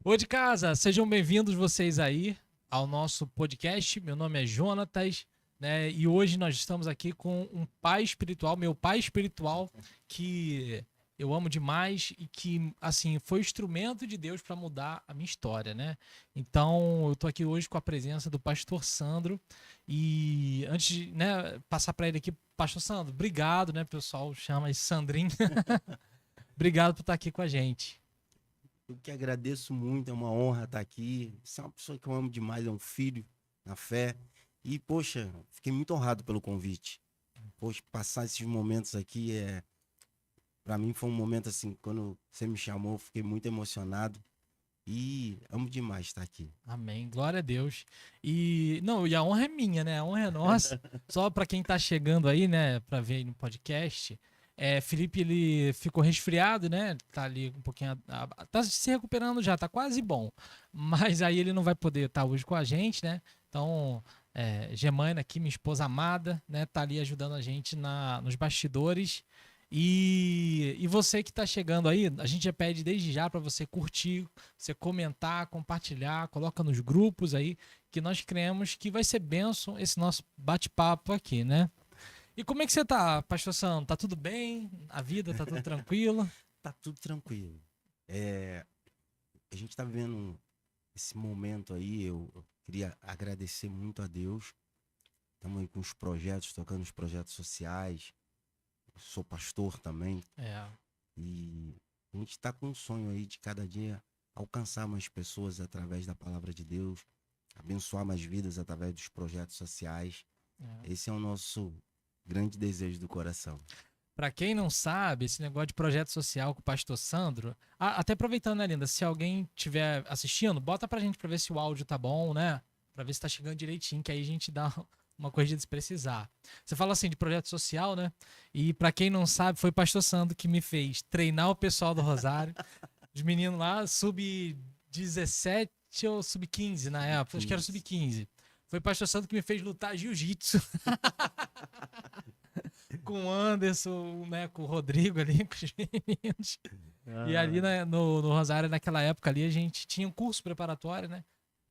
Ô de casa, sejam bem-vindos vocês aí ao nosso podcast. Meu nome é Jonatas, né? E hoje nós estamos aqui com um pai espiritual, meu pai espiritual, que eu amo demais e que, assim, foi instrumento de Deus para mudar a minha história, né? Então, eu tô aqui hoje com a presença do pastor Sandro e antes de, né, passar para ele aqui, pastor Sandro, obrigado, né? O pessoal chama de Sandrinho. Obrigado por estar aqui com a gente. Eu que agradeço muito, é uma honra estar aqui. Você é uma pessoa que eu amo demais, é um filho na fé. E, poxa, fiquei muito honrado pelo convite. Poxa, passar esses momentos aqui para mim foi um momento assim, quando você me chamou, eu fiquei muito emocionado e amo demais estar aqui. Amém, glória a Deus. E não, e a honra é minha, né? A honra é nossa. Só para quem tá chegando aí, né, para ver aí no podcast, Felipe ele ficou resfriado, né? Tá ali um pouquinho, tá se recuperando já, tá quase bom. Mas aí ele não vai poder estar hoje com a gente, né? Então, Germana aqui, minha esposa amada, né, tá ali ajudando a gente nos bastidores. E você que está chegando aí, a gente já pede desde já para você curtir, você comentar, compartilhar, coloca nos grupos aí, que nós cremos que vai ser bênção esse nosso bate-papo aqui, né? E como é que você tá, pastor Sandro? Tá tudo bem? A vida tá tudo tranquilo? Tá tudo tranquilo. A gente tá vivendo esse momento aí, eu queria agradecer muito a Deus. Estamos aí com os projetos, tocando os projetos sociais. Sou pastor também. É, E a gente está com um sonho aí de cada dia alcançar mais pessoas através da palavra de Deus, abençoar mais vidas através dos projetos sociais. é. Esse é o nosso grande desejo do coração. Para quem não sabe, esse negócio de projeto social com o pastor Sandro, até aproveitando, né, Linda, se alguém estiver assistindo, bota pra gente pra ver se o áudio tá bom, né? Pra ver se tá chegando direitinho, que aí a gente dá uma corrigida se precisar. Você fala assim de projeto social, né? E pra quem não sabe, foi o pastor Sandro que me fez treinar o pessoal do Rosário, os meninos lá, sub-17 ou sub-15 na época, acho que era Sub-15. sub-15. Foi o pastor Sandro que me fez lutar jiu-jitsu com o Anderson, né, com o Rodrigo ali, com os meninos. E ali Ah, né, no Rosário, naquela época ali, a gente tinha um curso preparatório, né?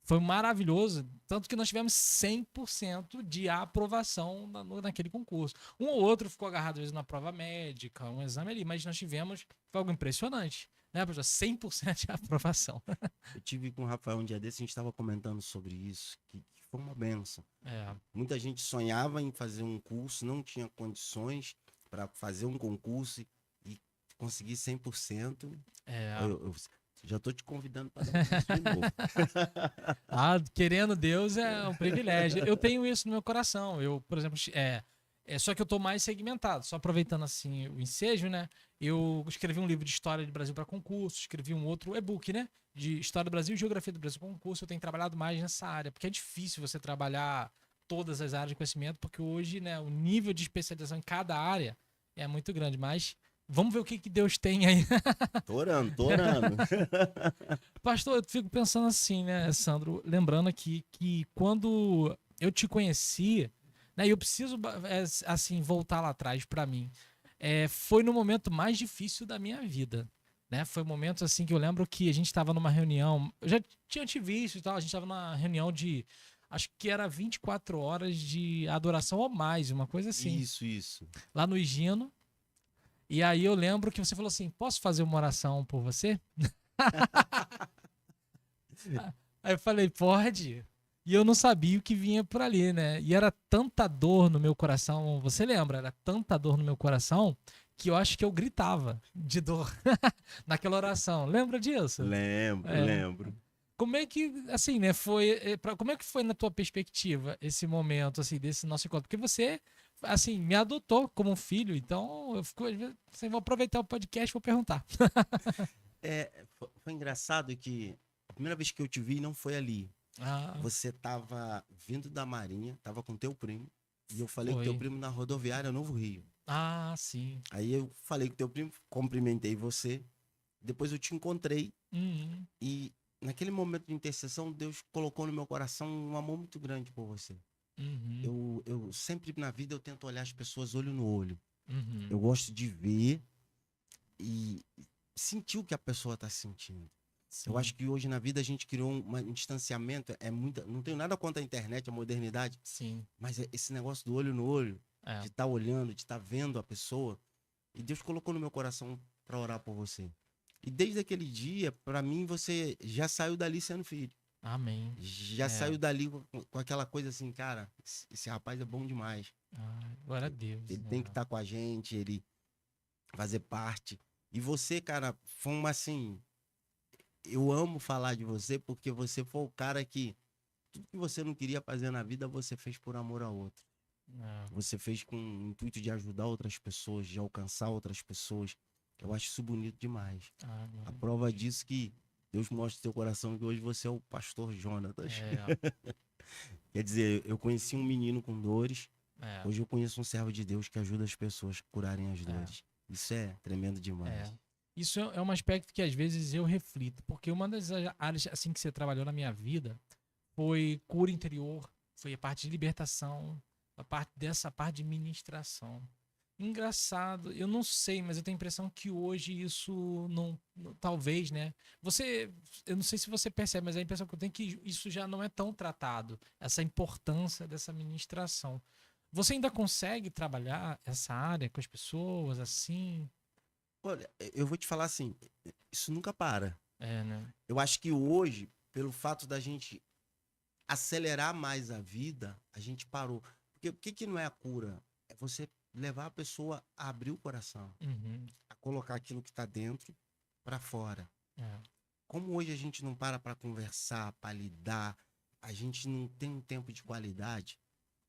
Foi maravilhoso, tanto que nós tivemos 100% de aprovação naquele concurso. Um ou outro ficou agarrado, às vezes, na prova médica, um exame ali, mas nós tivemos, foi algo impressionante, né, professor? 100% de aprovação. eu tive com o Rafael um dia desse, a gente estava comentando sobre isso, que foi uma benção. É, Muita gente sonhava em fazer um curso, não tinha condições para fazer um concurso e conseguir 100%. é. Eu já estou te convidando para dar um curso de novo. Querendo Deus é um privilégio. Eu tenho isso no meu coração. Eu, por exemplo, só que eu tô mais segmentado. Só aproveitando assim o ensejo, né? Eu escrevi um livro de história do Brasil para concurso, escrevi um outro e-book, né? De história do Brasil e geografia do Brasil para concurso. Eu tenho trabalhado mais nessa área, porque é difícil você trabalhar todas as áreas de conhecimento, porque hoje, né, o nível de especialização em cada área é muito grande. Mas vamos ver o que Deus tem aí. Tô orando, tô orando. Pastor, eu fico pensando assim, né, Sandro? Lembrando aqui que quando eu te conheci, né, eu preciso, assim, voltar lá atrás para mim. Foi no momento mais difícil da minha vida, né? Foi um momento, assim, que eu lembro que a gente estava numa reunião, eu já tinha te visto e tal, a gente estava numa reunião de, acho que era 24 horas de adoração ou mais, uma coisa assim, Isso. lá no Higino. E aí eu lembro que você falou assim, posso fazer uma oração por você? Aí eu falei, pode. E eu não sabia o que vinha por ali, né? E era tanta dor no meu coração, você lembra? Era tanta dor no meu coração que eu acho que eu gritava de dor naquela oração. Lembra disso? Lembro, É. lembro. Como é que, assim, né, como é que foi na tua perspectiva esse momento, assim, desse nosso encontro? Porque você, assim, me adotou como um filho, então eu fico, às vezes, assim, vou aproveitar o podcast e vou perguntar. Foi engraçado que a primeira vez que eu te vi não foi ali. Ah, Você tava vindo da Marinha, tava com teu primo, e eu falei com teu foi. primo na rodoviária Novo Rio. Ah, sim. Aí eu falei com teu primo, cumprimentei você, depois eu te encontrei, Uhum, e naquele momento de intercessão, Deus colocou no meu coração um amor muito grande por você. uhum, Eu sempre na vida eu tento olhar as pessoas olho no olho. uhum. Eu gosto de ver e sentir o que a pessoa está sentindo. Sim. Eu acho que hoje na vida a gente criou um distanciamento, não tenho nada contra a internet, a modernidade, Sim. mas esse negócio do olho no olho, É. de estar olhando, de estar vendo a pessoa, e Deus colocou no meu coração para orar por você. E desde aquele dia, para mim, você já saiu dali sendo filho. Amém. Já saiu dali com aquela coisa assim, cara, esse rapaz é bom demais. Glória a Deus. Ele tem que estar com a gente, ele fazer parte. E você, cara, foi uma assim. Eu amo falar de você porque você foi o cara que tudo que você não queria fazer na vida, você fez por amor a outro. Você fez com o intuito de ajudar outras pessoas, de alcançar outras pessoas. Eu acho isso bonito demais. A prova disso que Deus mostra no seu coração que hoje você é o pastor Jonatas. Quer dizer, eu conheci um menino com dores. Hoje eu conheço um servo de Deus que ajuda as pessoas a curarem as dores. Isso é tremendo demais. Isso é um aspecto que às vezes eu reflito, porque uma das áreas assim que você trabalhou na minha vida foi cura interior, foi a parte de libertação, dessa parte de ministração. Engraçado, eu não sei, mas eu tenho a impressão que hoje isso talvez, né? Eu não sei se você percebe, mas a impressão que eu tenho é que isso já não é tão tratado, essa importância dessa ministração. Você ainda consegue trabalhar essa área com as pessoas assim? Olha, eu vou te falar assim, isso nunca para. Né? Eu acho que hoje, pelo fato da gente acelerar mais a vida, a gente parou. Porque o que não é a cura? É você levar a pessoa a abrir o coração, a colocar aquilo que está dentro para fora. Como hoje a gente não para conversar, para lidar, a gente não tem um tempo de qualidade,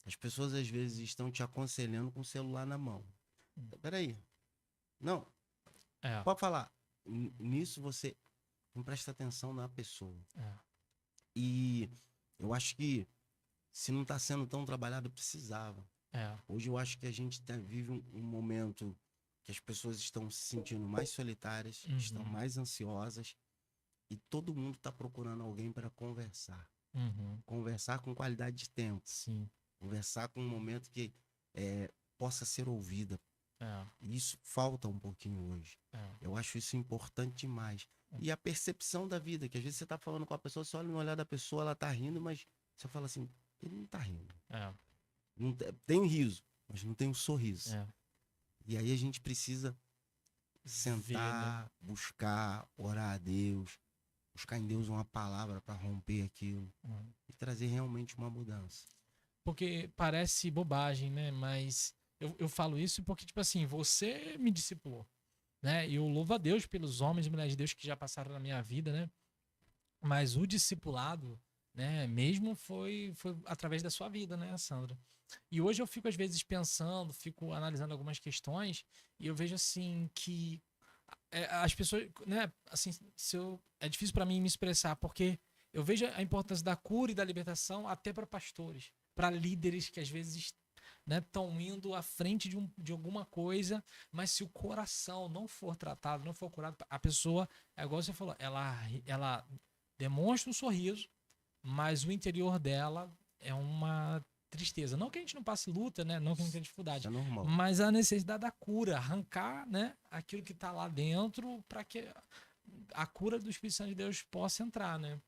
as pessoas às vezes estão te aconselhando com o celular na mão. Peraí. Não. Pode falar. Nisso você não presta atenção na pessoa. E eu acho que se não está sendo tão trabalhado, precisava. Hoje eu acho que a gente vive um momento que as pessoas estão se sentindo mais solitárias, estão mais ansiosas e todo mundo está procurando alguém para conversar. Conversar com qualidade de tempo. Sim. Conversar com um momento que possa ser ouvida. E isso falta um pouquinho hoje. Eu acho isso importante demais. E a percepção da vida, que às vezes você tá falando com a pessoa, você olha no olhar da pessoa, ela tá rindo, mas você fala assim, ele não tá rindo. Não tem um riso, mas não tem um sorriso. E aí a gente precisa sentar, buscar, orar a Deus, buscar em Deus uma palavra para romper aquilo e trazer realmente uma mudança. Porque parece bobagem, né? Mas eu falo isso porque, tipo assim, você me discipulou, né? E eu louvo a Deus pelos homens e mulheres de Deus que já passaram na minha vida, né? Mas o discipulado, né? Mesmo foi através da sua vida, né, Sandra? E hoje eu fico, às vezes, pensando, fico analisando algumas questões e eu vejo, assim, que as pessoas, né? Assim, é difícil para mim me expressar porque eu vejo a importância da cura e da libertação até para pastores, para líderes que às vezes estão indo à frente de alguma coisa, mas se o coração não for tratado, não for curado, a pessoa, é igual você falou, ela demonstra um sorriso, mas o interior dela é uma tristeza. Não que a gente não passe luta, né? Não que a gente tenha dificuldade, é normal. mas a necessidade da cura, arrancar, né, aquilo que está lá dentro para que a cura do Espírito Santo de Deus possa entrar, né?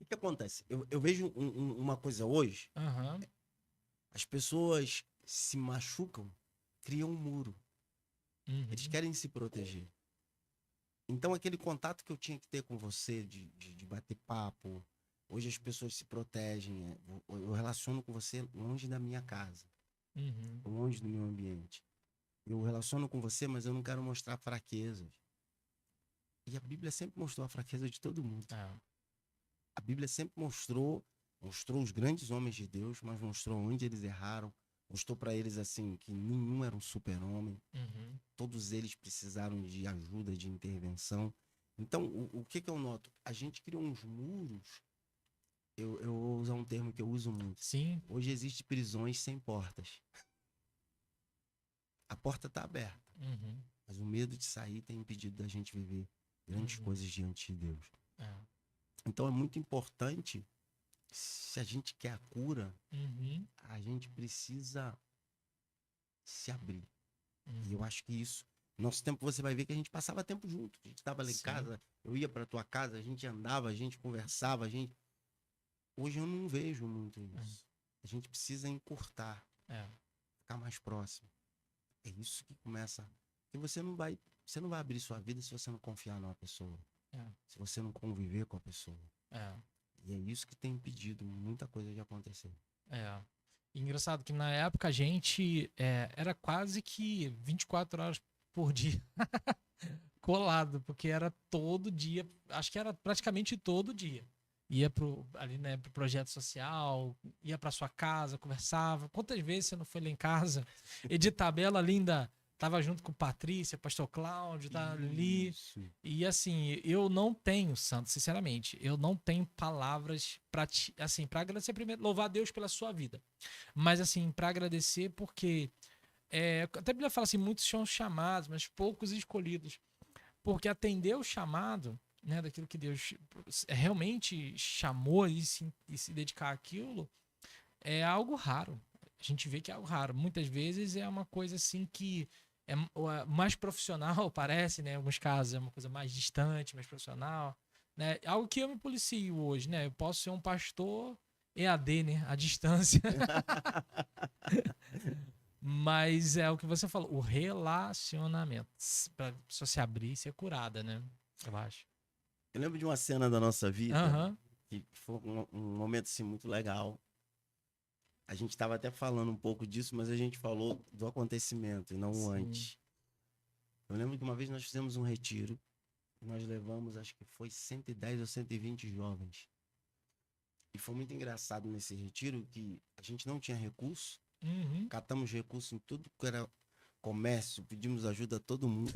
O que acontece? Eu vejo uma coisa hoje. As pessoas se machucam, criam um muro. Eles querem se proteger. Então, aquele contato que eu tinha que ter com você, de bater papo, hoje as pessoas se protegem. Eu relaciono com você longe da minha casa, longe do meu ambiente. Eu relaciono com você, mas eu não quero mostrar fraquezas. E a Bíblia sempre mostrou a fraqueza de todo mundo. A Bíblia sempre mostrou os grandes homens de Deus, mas mostrou onde eles erraram, mostrou para eles assim que nenhum era um super-homem, todos eles precisaram de ajuda, de intervenção. Então, o que eu noto? A gente criou uns muros, eu vou usar um termo que eu uso muito. Sim. Hoje existem prisões sem portas. A porta está aberta, mas o medo de sair tem impedido da gente viver grandes coisas diante de Deus. Então, é muito importante. Se a gente quer a cura, a gente precisa se abrir. E eu acho que isso Nosso tempo, você vai ver que a gente passava tempo junto. A gente estava lá em Sim. casa, eu ia pra tua casa, a gente andava, a gente conversava, a gente... Hoje eu não vejo muito isso. A gente precisa encurtar, É. ficar mais próximo. É isso que começa... E você não vai abrir sua vida se você não confiar numa pessoa. É. Se você não conviver com a pessoa. É. E é isso que tem impedido muita coisa de acontecer. É. E engraçado que na época a gente era quase que 24 horas por dia colado, porque era todo dia, acho que era praticamente todo dia. Ia ali, né, pro projeto social, ia pra sua casa, conversava. Quantas vezes você não foi lá em casa? E de tabela linda, tava junto com Patrícia, Pastor Cláudio, tá ali. Isso. E assim, eu não tenho, Santo, sinceramente, eu não tenho palavras pra assim, para agradecer primeiro, louvar a Deus pela sua vida. Mas assim, pra agradecer porque até a Bíblia fala assim, muitos são chamados, mas poucos escolhidos. Porque atender o chamado, né, daquilo que Deus realmente chamou e se dedicar àquilo, é algo raro. A gente vê que é algo raro. Muitas vezes é uma coisa assim que é mais profissional, parece, né? Em alguns casos é uma coisa mais distante, mais profissional, né? Algo que eu me policio hoje, né? Eu posso ser um pastor EAD, né? À distância. Mas é o que você falou, o relacionamento. Pra pessoa se abrir e ser curada, né? Eu acho. Eu lembro de uma cena da nossa vida Aham. que foi um momento assim, muito legal. A gente estava até falando um pouco disso, mas a gente falou do acontecimento e não o Sim. antes. Eu lembro que uma vez nós fizemos um retiro e nós levamos, acho que foi 110 ou 120 jovens. E foi muito engraçado nesse retiro que a gente não tinha recurso, Uhum. catamos recurso em tudo que era comércio, pedimos ajuda a todo mundo.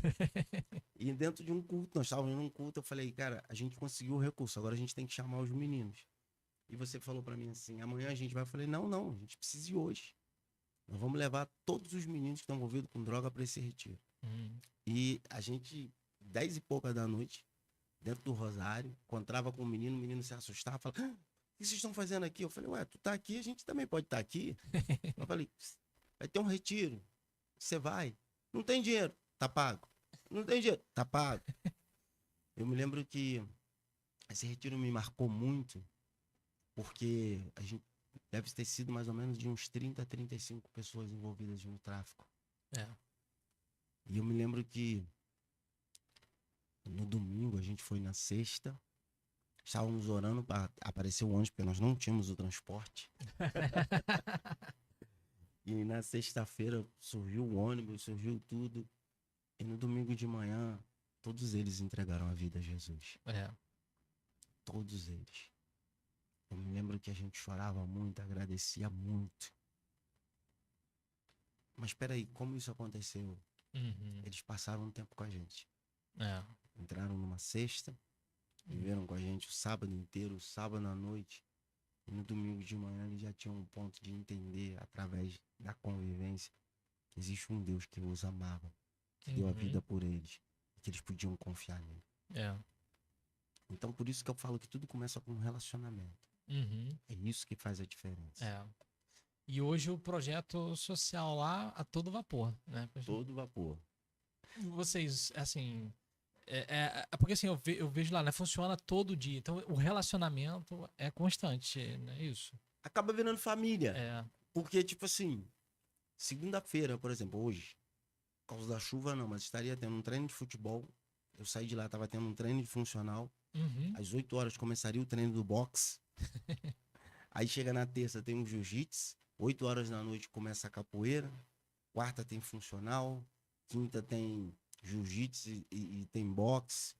E dentro de um culto, nós estávamos num culto, eu falei, cara, a gente conseguiu o recurso, agora a gente tem que chamar os meninos. E você falou para mim assim, amanhã a gente vai. Eu falei, não, não, a gente precisa ir hoje. Nós vamos levar todos os meninos que estão envolvidos com droga para esse retiro. Uhum. E a gente, 10 e pouca da noite, dentro do Rosário, encontrava com o menino se assustava, falava, o que vocês estão fazendo aqui? Eu falei, ué, tu tá aqui, a gente também pode estar aqui. Eu falei, vai ter um retiro, você vai. Não tem dinheiro, tá pago. Não tem dinheiro, tá pago. Eu me lembro que esse retiro me marcou muito, porque a gente deve ter sido mais ou menos de uns 30 a 35 pessoas envolvidas no tráfico. É. E eu me lembro que no domingo, a gente foi na sexta, estávamos orando para aparecer o ônibus, porque nós não tínhamos o transporte. E na sexta-feira surgiu o ônibus, surgiu tudo. E no domingo de manhã, todos eles entregaram a vida a Jesus. É. Todos eles. Eu me lembro que a gente chorava muito, agradecia muito. Mas espera aí, como isso aconteceu? Uhum. Eles passaram um tempo com a gente. É. Entraram numa sexta, viveram com a gente o sábado inteiro, o sábado à noite. E no domingo de manhã eles já tinham um ponto de entender, através da convivência, que existe um Deus que os amava, que deu a vida por eles, que eles podiam confiar nele. É. Então por isso que eu falo que tudo começa com um relacionamento. Uhum. É isso que faz a diferença. É. E hoje o projeto social lá a todo vapor, né? Todo vapor. Vocês, assim. Porque assim, eu vejo lá, né? Funciona todo dia. Então o relacionamento é constante, não é isso? Acaba virando família. É. Porque, tipo assim, segunda-feira, por exemplo, hoje, por causa da chuva não, mas estaria tendo um treino de futebol. Eu saí de lá, tava tendo um treino de funcional. Uhum. Às 8 horas começaria o treino do boxe. Aí chega na terça, tem um jiu-jitsu. 8 horas da noite começa a capoeira. Quarta tem funcional. Quinta tem jiu-jitsu e tem boxe.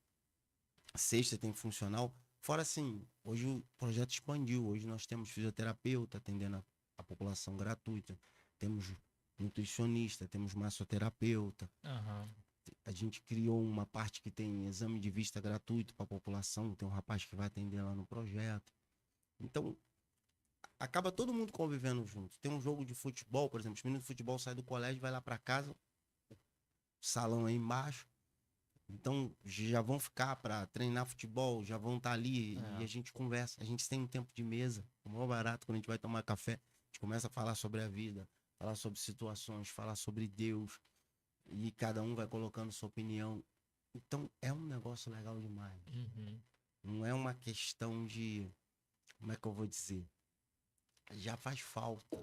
Sexta tem funcional. Fora assim, hoje o projeto expandiu. Hoje nós temos fisioterapeuta atendendo a população gratuita. Temos nutricionista, temos massoterapeuta. Uhum. A gente criou uma parte que tem exame de vista gratuito para a população. Tem um rapaz que vai atender lá no projeto. Então, acaba todo mundo convivendo junto. Tem um jogo de futebol, por exemplo, os meninos de futebol saem do colégio, vai lá para casa, salão aí embaixo. Então, já vão ficar para treinar futebol, já vão estar ali e a gente conversa. A gente tem um tempo de mesa, o maior barato, quando a gente vai tomar café, a gente começa a falar sobre a vida, falar sobre situações, falar sobre Deus. e cada um vai colocando sua opinião. Então, é um negócio legal demais. Uhum. Não é uma questão de, como é que eu vou dizer? Já faz falta.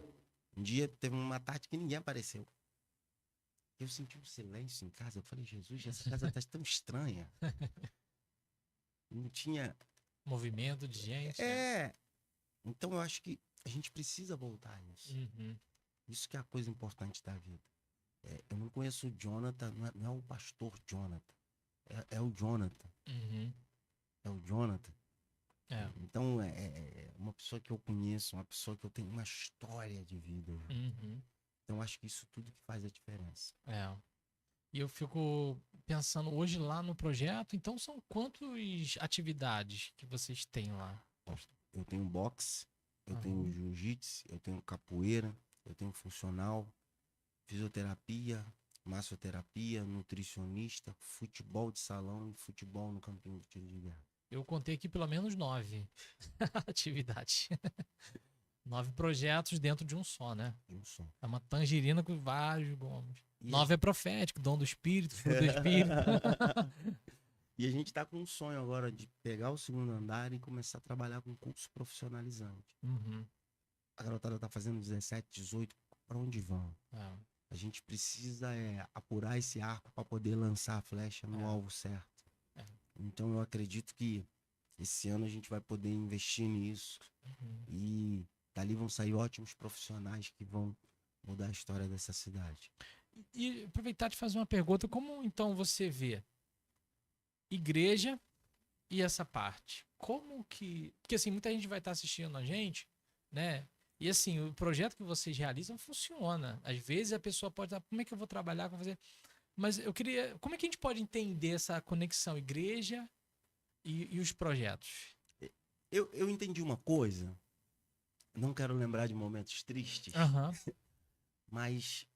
Um dia teve uma tarde que ninguém apareceu. Eu senti um silêncio em casa. Eu falei, Jesus, essa casa tá tão estranha. Não tinha. Movimento de gente, né? É. Então eu acho que a gente precisa voltar a isso. Uhum. Isso que é a coisa importante da vida. Eu não conheço o Jonathan, não é o pastor Jonathan. É o Jonathan. Uhum. É o Jonathan. É. Então é uma pessoa que eu conheço, uma pessoa que eu tenho uma história de vida. Uhum. Então eu acho que isso tudo que faz a diferença. É. E eu fico pensando hoje lá no projeto, então são quantas atividades que vocês têm lá? Eu tenho boxe, eu tenho Aham. jiu-jitsu, eu tenho capoeira, eu tenho funcional, fisioterapia, massoterapia, nutricionista, futebol de salão e futebol no campinho de tiro de guerra. Eu contei aqui pelo menos 9 atividades. 9 projetos dentro de um só, né? E um som. É uma tangerina com vários gomos. E 9 é profético, dom do espírito, fruto do espírito. E a gente tá com um sonho agora de pegar o segundo andar e começar a trabalhar com curso profissionalizante. Uhum. A garotada tá fazendo 17, 18, para onde vão? É. A gente precisa apurar esse arco para poder lançar a flecha no alvo certo. É. Então eu acredito que esse ano a gente vai poder investir nisso Uhum. e dali vão sair ótimos profissionais que vão mudar a história dessa cidade. E aproveitar de fazer uma pergunta: como então você vê igreja e essa parte? Como que. Porque assim, muita gente vai estar assistindo a gente, né? E assim, o projeto que vocês realizam funciona. Às vezes a pessoa pode estar, como é que eu vou trabalhar com fazer? Mas eu queria. Como é que a gente pode entender essa conexão igreja e os projetos? Eu entendi uma coisa, não quero lembrar de momentos tristes, Aham. mas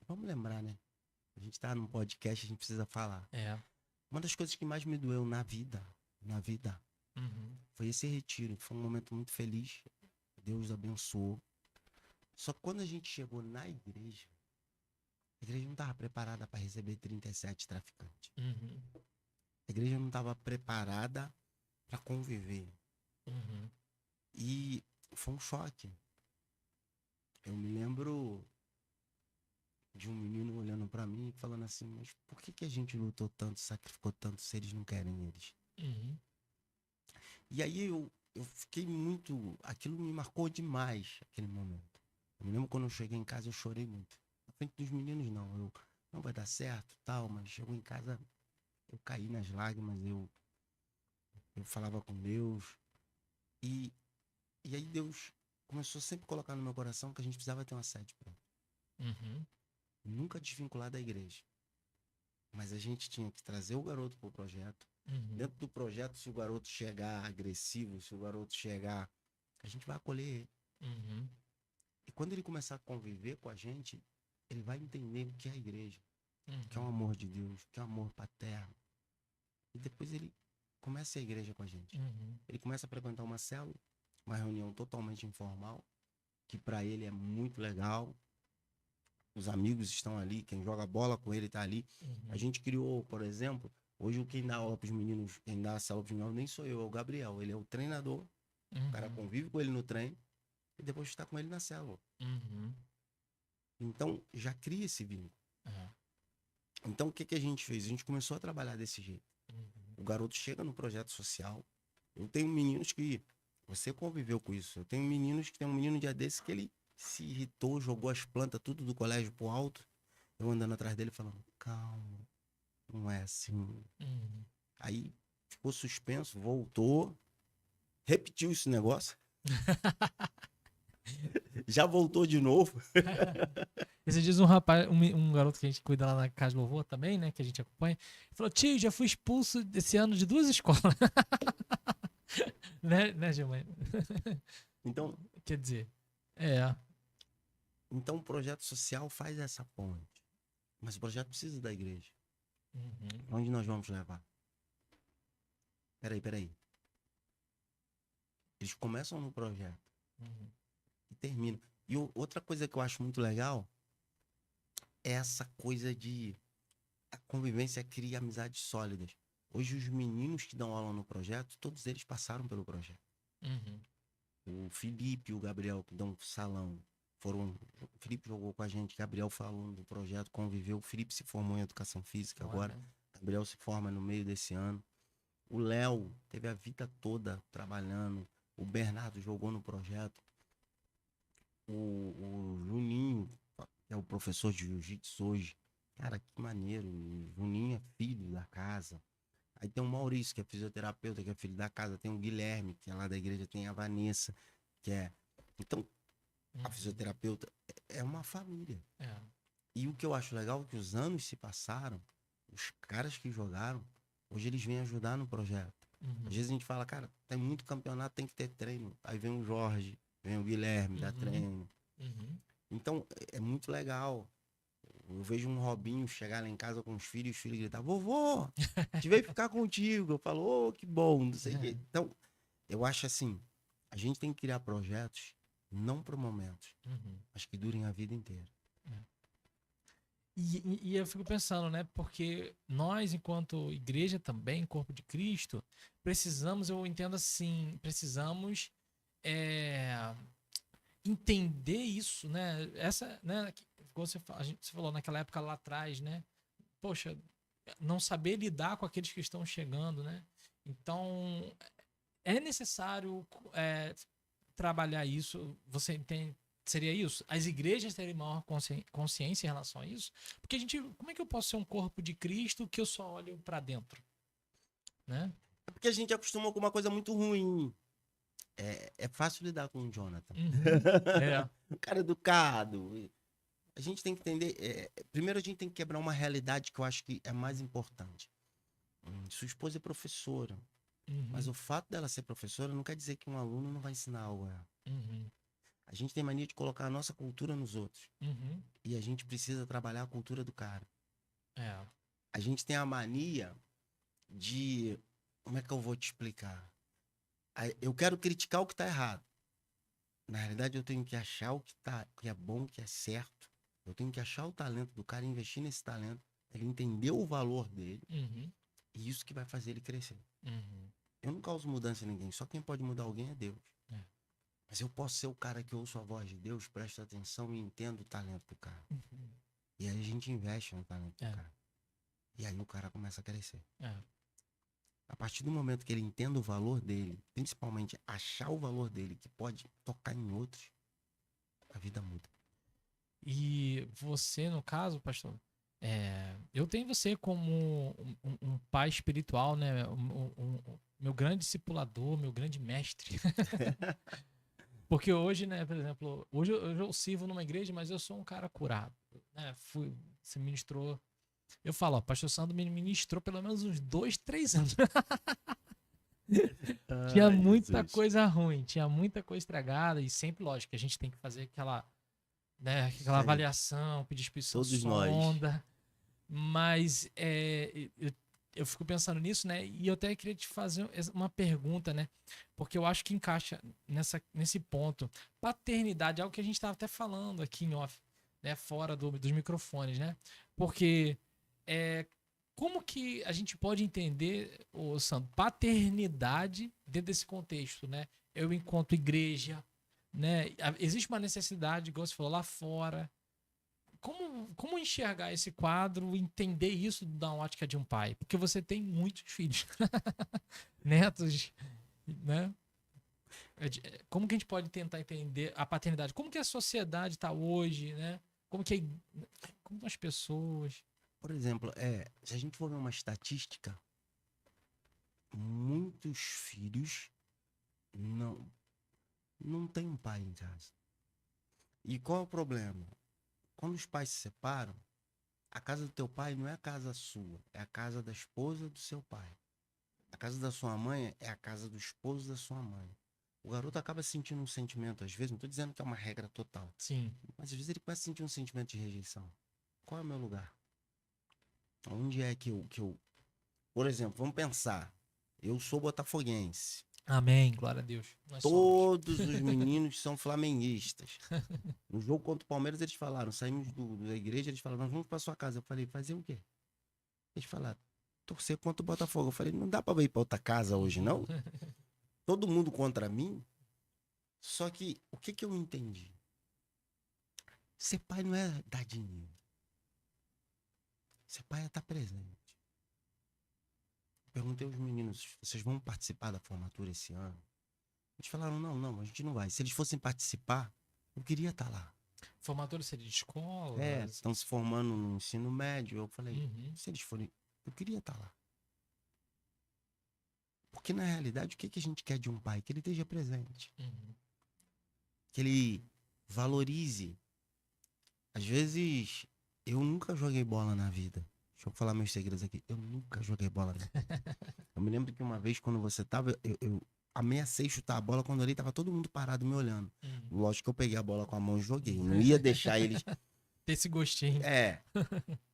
vamos lembrar, né? A gente tá num podcast, a gente precisa falar. É. Uma das coisas que mais me doeu na vida, Uhum. foi esse retiro. Foi um momento muito feliz. Deus abençoou. Só que quando a gente chegou na igreja, a igreja não estava preparada para receber 37 traficantes. Uhum. A igreja não estava preparada para conviver. Uhum. E foi um choque. Eu me lembro de um menino olhando para mim e falando assim, mas por que a gente lutou tanto, sacrificou tanto se eles não querem eles? Uhum. E aí eu fiquei muito. Aquilo me marcou demais, aquele momento. Eu me lembro quando eu cheguei em casa, eu chorei muito. Na frente dos meninos, não. Não vai dar certo, tal, mas chegou em casa, eu caí nas lágrimas, eu falava com Deus. E, e aí Deus começou sempre a colocar no meu coração que a gente precisava ter uma sede pronta. Uhum. Nunca desvincular da igreja. Mas a gente tinha que trazer o garoto pro projeto. Uhum. Dentro do projeto, se o garoto chegar agressivo, se o garoto chegar, a gente vai acolher ele. Uhum. E quando ele começar a conviver com a gente, ele vai entender o que é a igreja, o que é o Uhum. amor de Deus, o que é o amor paterno. E depois ele começa a igreja com a gente. Uhum. Ele começa a frequentar uma célula, uma reunião totalmente informal, que para ele é muito legal. Os amigos estão ali, quem joga bola com ele está ali. A Uhum. gente criou, por exemplo, hoje quem dá aula para os meninos, quem dá a célula para os meninos, nem sou eu, é o Gabriel. Ele é o treinador, o cara Uhum. convive com ele no treino e depois está com ele na célula. Uhum. Então, já cria esse vínculo. É. Então, o que a gente fez? A gente começou a trabalhar desse jeito. Uhum. O garoto chega no projeto social. Eu tenho meninos que... Você conviveu com isso. Eu tenho meninos que... Tem um menino dia desse que ele se irritou, jogou as plantas tudo do colégio pro alto. Eu andando atrás dele falando, calma, não é assim. Uhum. Aí ficou suspenso, voltou, repetiu esse negócio. Já voltou de novo. Esses dias um rapaz, um garoto que a gente cuida lá na Casa do Louvor também, né? Que a gente acompanha, falou: tio, já fui expulso esse ano de 2 escolas. né, Gilmar? Então, Quer dizer, é. o projeto social faz essa ponte. Mas o projeto precisa da igreja. Uhum. Onde nós vamos levar? Peraí. Eles começam no projeto Uhum. e terminam. E outra coisa que eu acho muito legal essa coisa de... A convivência cria amizades sólidas. Hoje, os meninos que dão aula no projeto, todos eles passaram pelo projeto. Uhum. O Felipe e o Gabriel, que dão salão, foram... O Felipe jogou com a gente, Gabriel falando do projeto, conviveu. O Felipe se formou em Educação Física agora. Olha. Gabriel se forma no meio desse ano. O Léo teve a vida toda trabalhando. O Bernardo jogou no projeto. O Juninho, que é o professor de jiu-jitsu hoje. Cara, que maneiro. O Juninho é filho da casa. Aí tem o Maurício, que é fisioterapeuta, que é filho da casa. Tem o Guilherme, que é lá da igreja. Tem a Vanessa, que é... Então, a fisioterapeuta é uma família. É. E o que eu acho legal é que os anos se passaram, os caras que jogaram, hoje eles vêm ajudar no projeto. Uhum. Às vezes a gente fala, cara, tem muito campeonato, tem que ter treino. Aí vem o Jorge, vem o Guilherme, dá treino. Uhum. Então, é muito legal. Eu vejo um Robinho chegar lá em casa com os filhos gritar, vovô, a gente veio ficar contigo. Eu falo, que bom, não sei o quê. Então, eu acho assim, a gente tem que criar projetos, não para momentos, mas que durem a vida inteira. E eu fico pensando, né? Porque nós, enquanto igreja também, corpo de Cristo, precisamos, eu entendo assim, precisamos entender isso, né? Essa, né? Você falou naquela época lá atrás, né? Poxa, não saber lidar com aqueles que estão chegando, né? Então, é necessário trabalhar isso. Você entende? Seria isso? As igrejas terem maior consciência em relação a isso? Porque como é que eu posso ser um corpo de Cristo que eu só olho para dentro, né? É porque a gente acostumou com uma coisa muito ruim. É fácil lidar com o Jonathan. Um cara educado. A gente tem que entender... primeiro a gente tem que quebrar uma realidade que eu acho que é mais importante. Sua esposa é professora. Mas o fato dela ser professora não quer dizer que um aluno não vai ensinar algo a ela. A gente tem mania de colocar a nossa cultura nos outros. E a gente precisa trabalhar a cultura do cara. A gente tem a mania de... Como é que eu vou te explicar? Eu quero criticar o que tá errado. Na realidade, eu tenho que achar o que é bom, o que é certo. Eu tenho que achar o talento do cara, investir nesse talento, ele entender o valor dele. E isso que vai fazer ele crescer. Eu não causo mudança em ninguém. Só quem pode mudar alguém é Deus. Mas eu posso ser o cara que ouço a voz de Deus, presta atenção e entendo o talento do cara. E aí a gente investe no talento do cara. E aí o cara começa a crescer. A partir do momento que ele entenda o valor dele, principalmente achar o valor dele, que pode tocar em outros, a vida muda. E você, no caso, pastor, eu tenho você como um pai espiritual, né? Meu grande discipulador, meu grande mestre. Porque hoje, né, por exemplo, hoje eu sirvo numa igreja, mas eu sou um cara curado, né? Você ministrou. Eu falo, ó, pastor Sandro me ministrou pelo menos uns 2, 3 anos. Tinha muita coisa ruim, tinha muita coisa estragada e sempre, lógico, que a gente tem que fazer aquela avaliação, pedir exposição sonda. Mas eu fico pensando nisso, né? E eu até queria te fazer uma pergunta, né? Porque eu acho que encaixa nesse ponto. Paternidade é algo que a gente estava até falando aqui em off, né? Fora dos microfones, né? Porque como que a gente pode entender, Sandro, paternidade dentro desse contexto, né? Eu, enquanto igreja, né? Existe uma necessidade, igual você falou, lá fora. Como enxergar esse quadro, entender isso da ótica de um pai? Porque você tem muitos filhos, netos, né? Como que a gente pode tentar entender a paternidade? Como que a sociedade está hoje, né? Como as pessoas... Por exemplo, se a gente for ver uma estatística, muitos filhos não têm um pai em casa. E qual é o problema? Quando os pais se separam, a casa do teu pai não é a casa sua, é a casa da esposa do seu pai. A casa da sua mãe é a casa do esposo da sua mãe. O garoto acaba sentindo um sentimento, às vezes, não estou dizendo que é uma regra total. Sim. Mas às vezes ele começa a sentir um sentimento de rejeição. Qual é o meu lugar? Onde é que eu... Por exemplo, vamos pensar. Eu sou botafoguense. Amém, glória a Deus. Nós somos. Todos os meninos são flamenguistas. No jogo contra o Palmeiras, eles falaram, saímos da igreja, eles falaram, nós vamos pra sua casa. Eu falei, fazer o quê? Eles falaram, torcer contra o Botafogo. Eu falei, não dá pra ir pra outra casa hoje, não? Todo mundo contra mim. Só que, o que eu entendi? Ser pai não é dar dinheiro. Ser pai é estar presente. Perguntei aos meninos, vocês vão participar da formatura esse ano? Eles falaram, não, a gente não vai. Se eles fossem participar, eu queria estar lá. Formatura seria de escola? Estão se formando no ensino médio. Eu falei, Uhum. se eles forem, eu queria estar lá. Porque na realidade, o que a gente quer de um pai? Que ele esteja presente. Uhum. Que ele valorize. Às vezes, eu nunca joguei bola na vida. Deixa eu falar meus segredos aqui. Eu nunca joguei bola na vida. Eu me lembro que uma vez, quando você tava, eu ameacei chutar a bola. Quando ali, tava todo mundo parado me olhando. Uhum. Lógico que eu peguei a bola com a mão e joguei. Não ia deixar eles... Ter esse gostinho.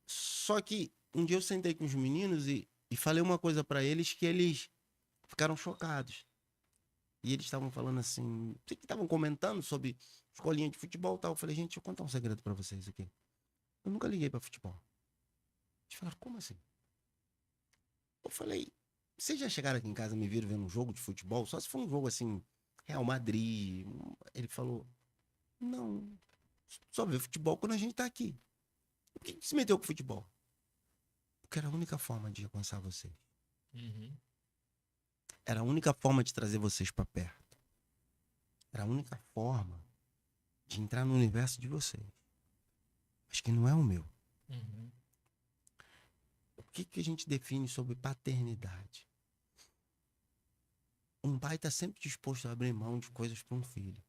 Só que um dia eu sentei com os meninos e falei uma coisa pra eles que eles ficaram chocados. E eles estavam falando assim, que estavam comentando sobre escolinha de futebol e tal. Eu falei, gente, deixa eu contar um segredo pra vocês aqui. Eu nunca liguei pra futebol. Eles falaram, como assim? Eu falei, vocês já chegaram aqui em casa e me viram vendo um jogo de futebol? Só se for um jogo assim, Real Madrid. Ele falou, não, só vê futebol quando a gente tá aqui. Por que se meteu com futebol? Porque era a única forma de alcançar vocês. Uhum. Era a única forma de trazer vocês pra perto. Era a única forma de entrar no universo de vocês. Mas que não é o meu. Uhum. O que a gente define sobre paternidade? Um pai está sempre disposto a abrir mão de coisas para um filho.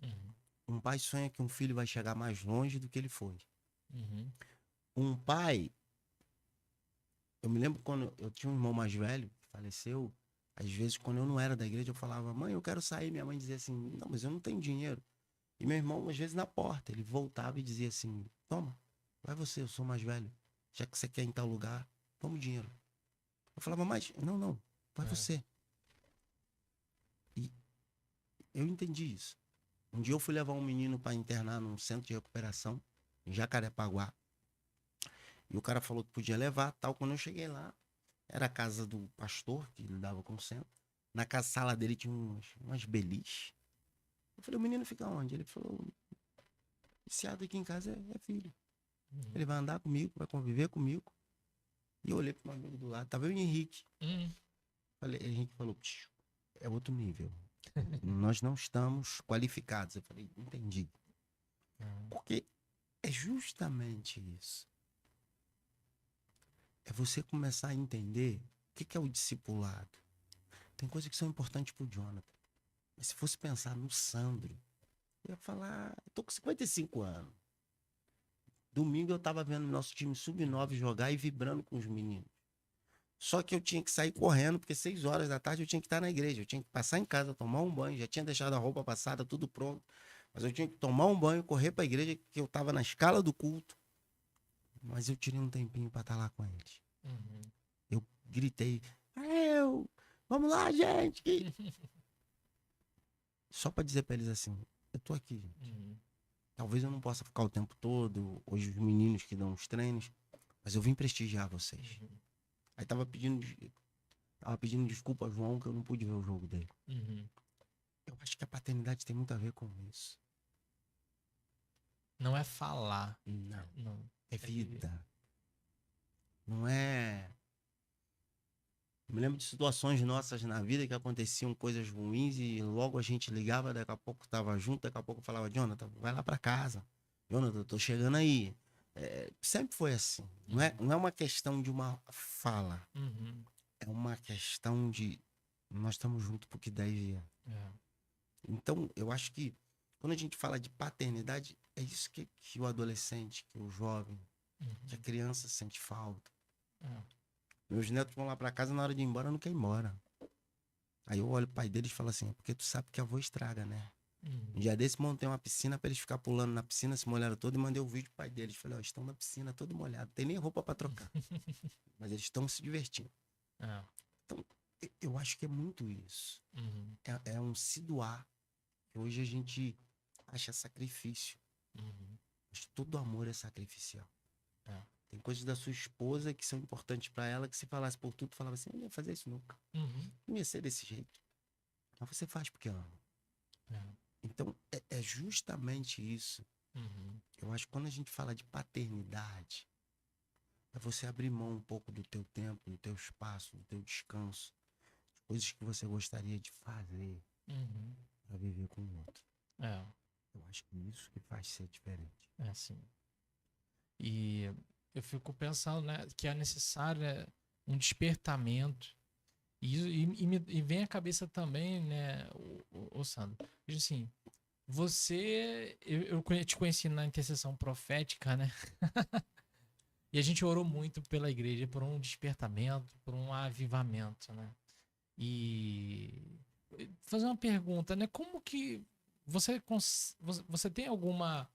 Uhum. Um pai sonha que um filho vai chegar mais longe do que ele foi. Uhum. Um pai... Eu me lembro quando eu tinha um irmão mais velho, que faleceu. Às vezes, quando eu não era da igreja, eu falava, mãe, eu quero sair. Minha mãe dizia assim, não, mas eu não tenho dinheiro. E meu irmão, às vezes, na porta, ele voltava e dizia assim, toma, vai você, eu sou mais velho. Já que você quer ir em tal lugar, toma o dinheiro. Eu falava, mas, não, vai você. E eu entendi isso. Um dia eu fui levar um menino para internar num centro de recuperação, em Jacarepaguá. E o cara falou que podia levar, tal. Quando eu cheguei lá, era a casa do pastor, que lidava com o centro. Na casa, sala dele tinha umas beliches. Eu falei, o menino fica onde? Ele falou, viciado aqui em casa é filho. Uhum. Ele vai andar comigo, vai conviver comigo. E eu olhei pro meu amigo do lado, tava eu e o Henrique. Uhum. Falei, Henrique falou, é outro nível. Nós não estamos qualificados. Eu falei, entendi. Uhum. Porque é justamente isso. É você começar a entender o que é o discipulado. Tem coisas que são importantes pro Jonathan. Mas se fosse pensar no Sandro, eu ia falar, eu tô com 55 anos. Domingo eu tava vendo nosso time sub-9 jogar e vibrando com os meninos. Só que eu tinha que sair correndo, porque 6 horas da tarde eu tinha que estar na igreja. Eu tinha que passar em casa, tomar um banho. Já tinha deixado a roupa passada, tudo pronto. Mas eu tinha que tomar um banho, correr para a igreja, que eu estava na escala do culto. Mas eu tirei um tempinho para estar lá com eles. Uhum. Eu gritei, vamos lá, gente! Só para dizer para eles assim, eu tô aqui, gente. Uhum. Talvez eu não possa ficar o tempo todo, hoje os meninos que dão os treinos, mas eu vim prestigiar vocês. Uhum. Aí tava pedindo desculpa ao João que eu não pude ver o jogo dele. Uhum. Eu acho que a paternidade tem muito a ver com isso. Não é falar. Não. É viver. vida. Não é... Eu me lembro de situações nossas na vida que aconteciam coisas ruins e logo a gente ligava, daqui a pouco tava junto, daqui a pouco falava, Jonathan, vai lá pra casa. Jonathan, eu tô chegando aí. Sempre foi assim. Não é uma questão de uma fala. Uhum. É uma questão de nós estamos juntos porque daí É. Então, eu acho que quando a gente fala de paternidade, é isso que o adolescente, que o jovem, que a criança sente falta. É. Meus netos vão lá pra casa, na hora de ir embora, não quer ir embora. Aí eu olho o pai deles e falo assim, é porque tu sabe que a avó estraga, né? Um dia desse montei uma piscina pra eles ficar pulando na piscina, se molharam todo e mandei o vídeo pro pai deles. Falei, ó, estão na piscina, todo molhado, tem nem roupa pra trocar. Mas eles estão se divertindo. É. Então, Eu acho que é muito isso. Uhum. É um se doar. Hoje a gente acha sacrifício. Uhum. Mas todo amor é sacrificial. É. Tem coisas da sua esposa que são importantes pra ela, que se falasse por tudo, falava assim, eu não ia fazer isso nunca. Uhum. Não ia ser desse jeito. Mas você faz porque ama. É. Então, é justamente isso. Uhum. Eu acho que quando a gente fala de paternidade, é você abrir mão um pouco do teu tempo, do teu espaço, do teu descanso, coisas que você gostaria de fazer Uhum. para viver com o outro. É, Eu acho que isso que faz ser diferente. é assim. E eu fico pensando, né, que é necessário um despertamento. E vem à cabeça também, né, o Sandro, veja assim, eu te conheci na intercessão profética, né? E a gente orou muito pela igreja, por um despertamento, por um avivamento, né? E fazer uma pergunta, né? Como que você tem alguma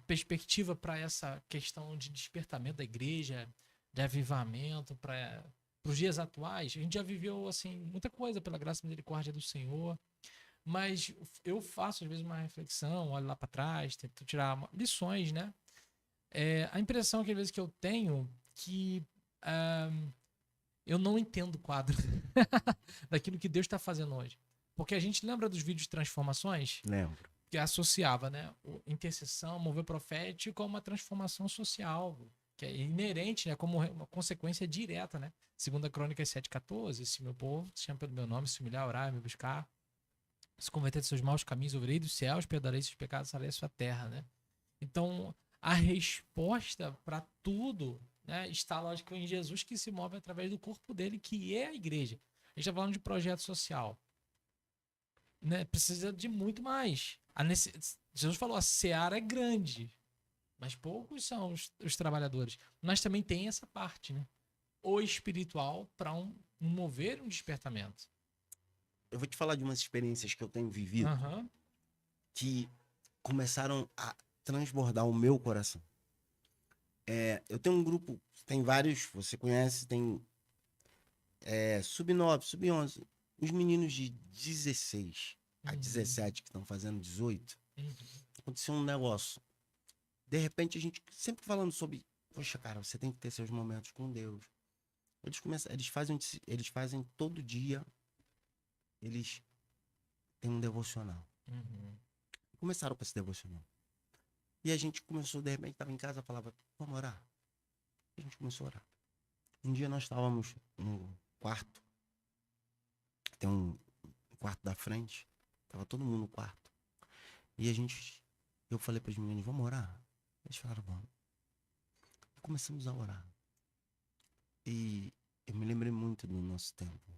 perspectiva para essa questão de despertamento da igreja, de avivamento para os dias atuais? A gente já viveu assim muita coisa pela graça e misericórdia do Senhor, mas eu faço às vezes uma reflexão, olho lá para trás, tento tirar lições, né? A impressão que às vezes que eu tenho que ah, eu não entendo o quadro daquilo que Deus está fazendo hoje. Porque a gente lembra dos vídeos de transformações Lembro. que associava, né, intercessão, mover profético a uma transformação social, que é inerente, né, como uma consequência direta, né? Segunda Crônicas 7:14, se meu povo se chama pelo meu nome, se humilhar, orar, me buscar, se converter de seus maus caminhos, ouvirei dos céus, perdoarei seus pecados, sararei a sua terra, né? Então, a resposta para tudo, né, está, lógico, em Jesus, que se move através do corpo dele, que é a igreja. A gente está falando de projeto social, né? Precisa de muito mais. Jesus falou, a seara é grande, mas poucos são os trabalhadores. Mas também tem essa parte, né? O espiritual para um mover um despertamento. Eu vou te falar de umas experiências que eu tenho vivido Aham. que começaram a transbordar o meu coração. Eu tenho um grupo, tem vários, você conhece, tem Sub-9, Sub-11, os meninos de 16 a Uhum. 17 que estão fazendo 18. Uhum. Aconteceu um negócio. De repente, a gente sempre falando sobre, poxa, cara, você tem que ter seus momentos com Deus. Eles fazem todo dia, eles têm um devocional. Uhum. Começaram com esse devocional. E a gente começou, de repente, estava em casa, falava, vamos orar. E a gente começou a orar. Um dia nós estávamos no quarto, tem um quarto da frente, tava todo mundo no quarto. E eu falei para os meninos, vamos orar? Eles falaram, vamos. E começamos a orar. E eu me lembrei muito do nosso tempo.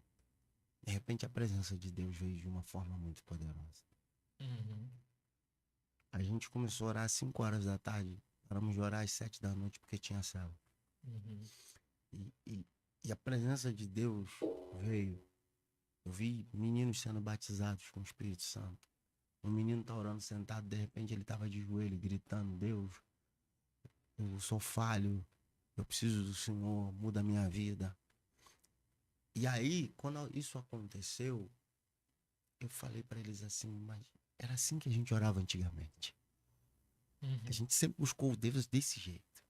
De repente a presença de Deus veio de uma forma muito poderosa. Uhum. A gente começou a orar às 5 horas da tarde, paramos de orar às 7 da noite porque tinha céu. Uhum. E a presença de Deus veio. Eu vi meninos sendo batizados com o Espírito Santo. Um menino tá orando sentado, de repente ele tava de joelho gritando, Deus, eu sou falho, eu preciso do Senhor, muda a minha vida. E aí, quando isso aconteceu, eu falei para eles assim, mas era assim que a gente orava antigamente. Uhum. A gente sempre buscou Deus desse jeito.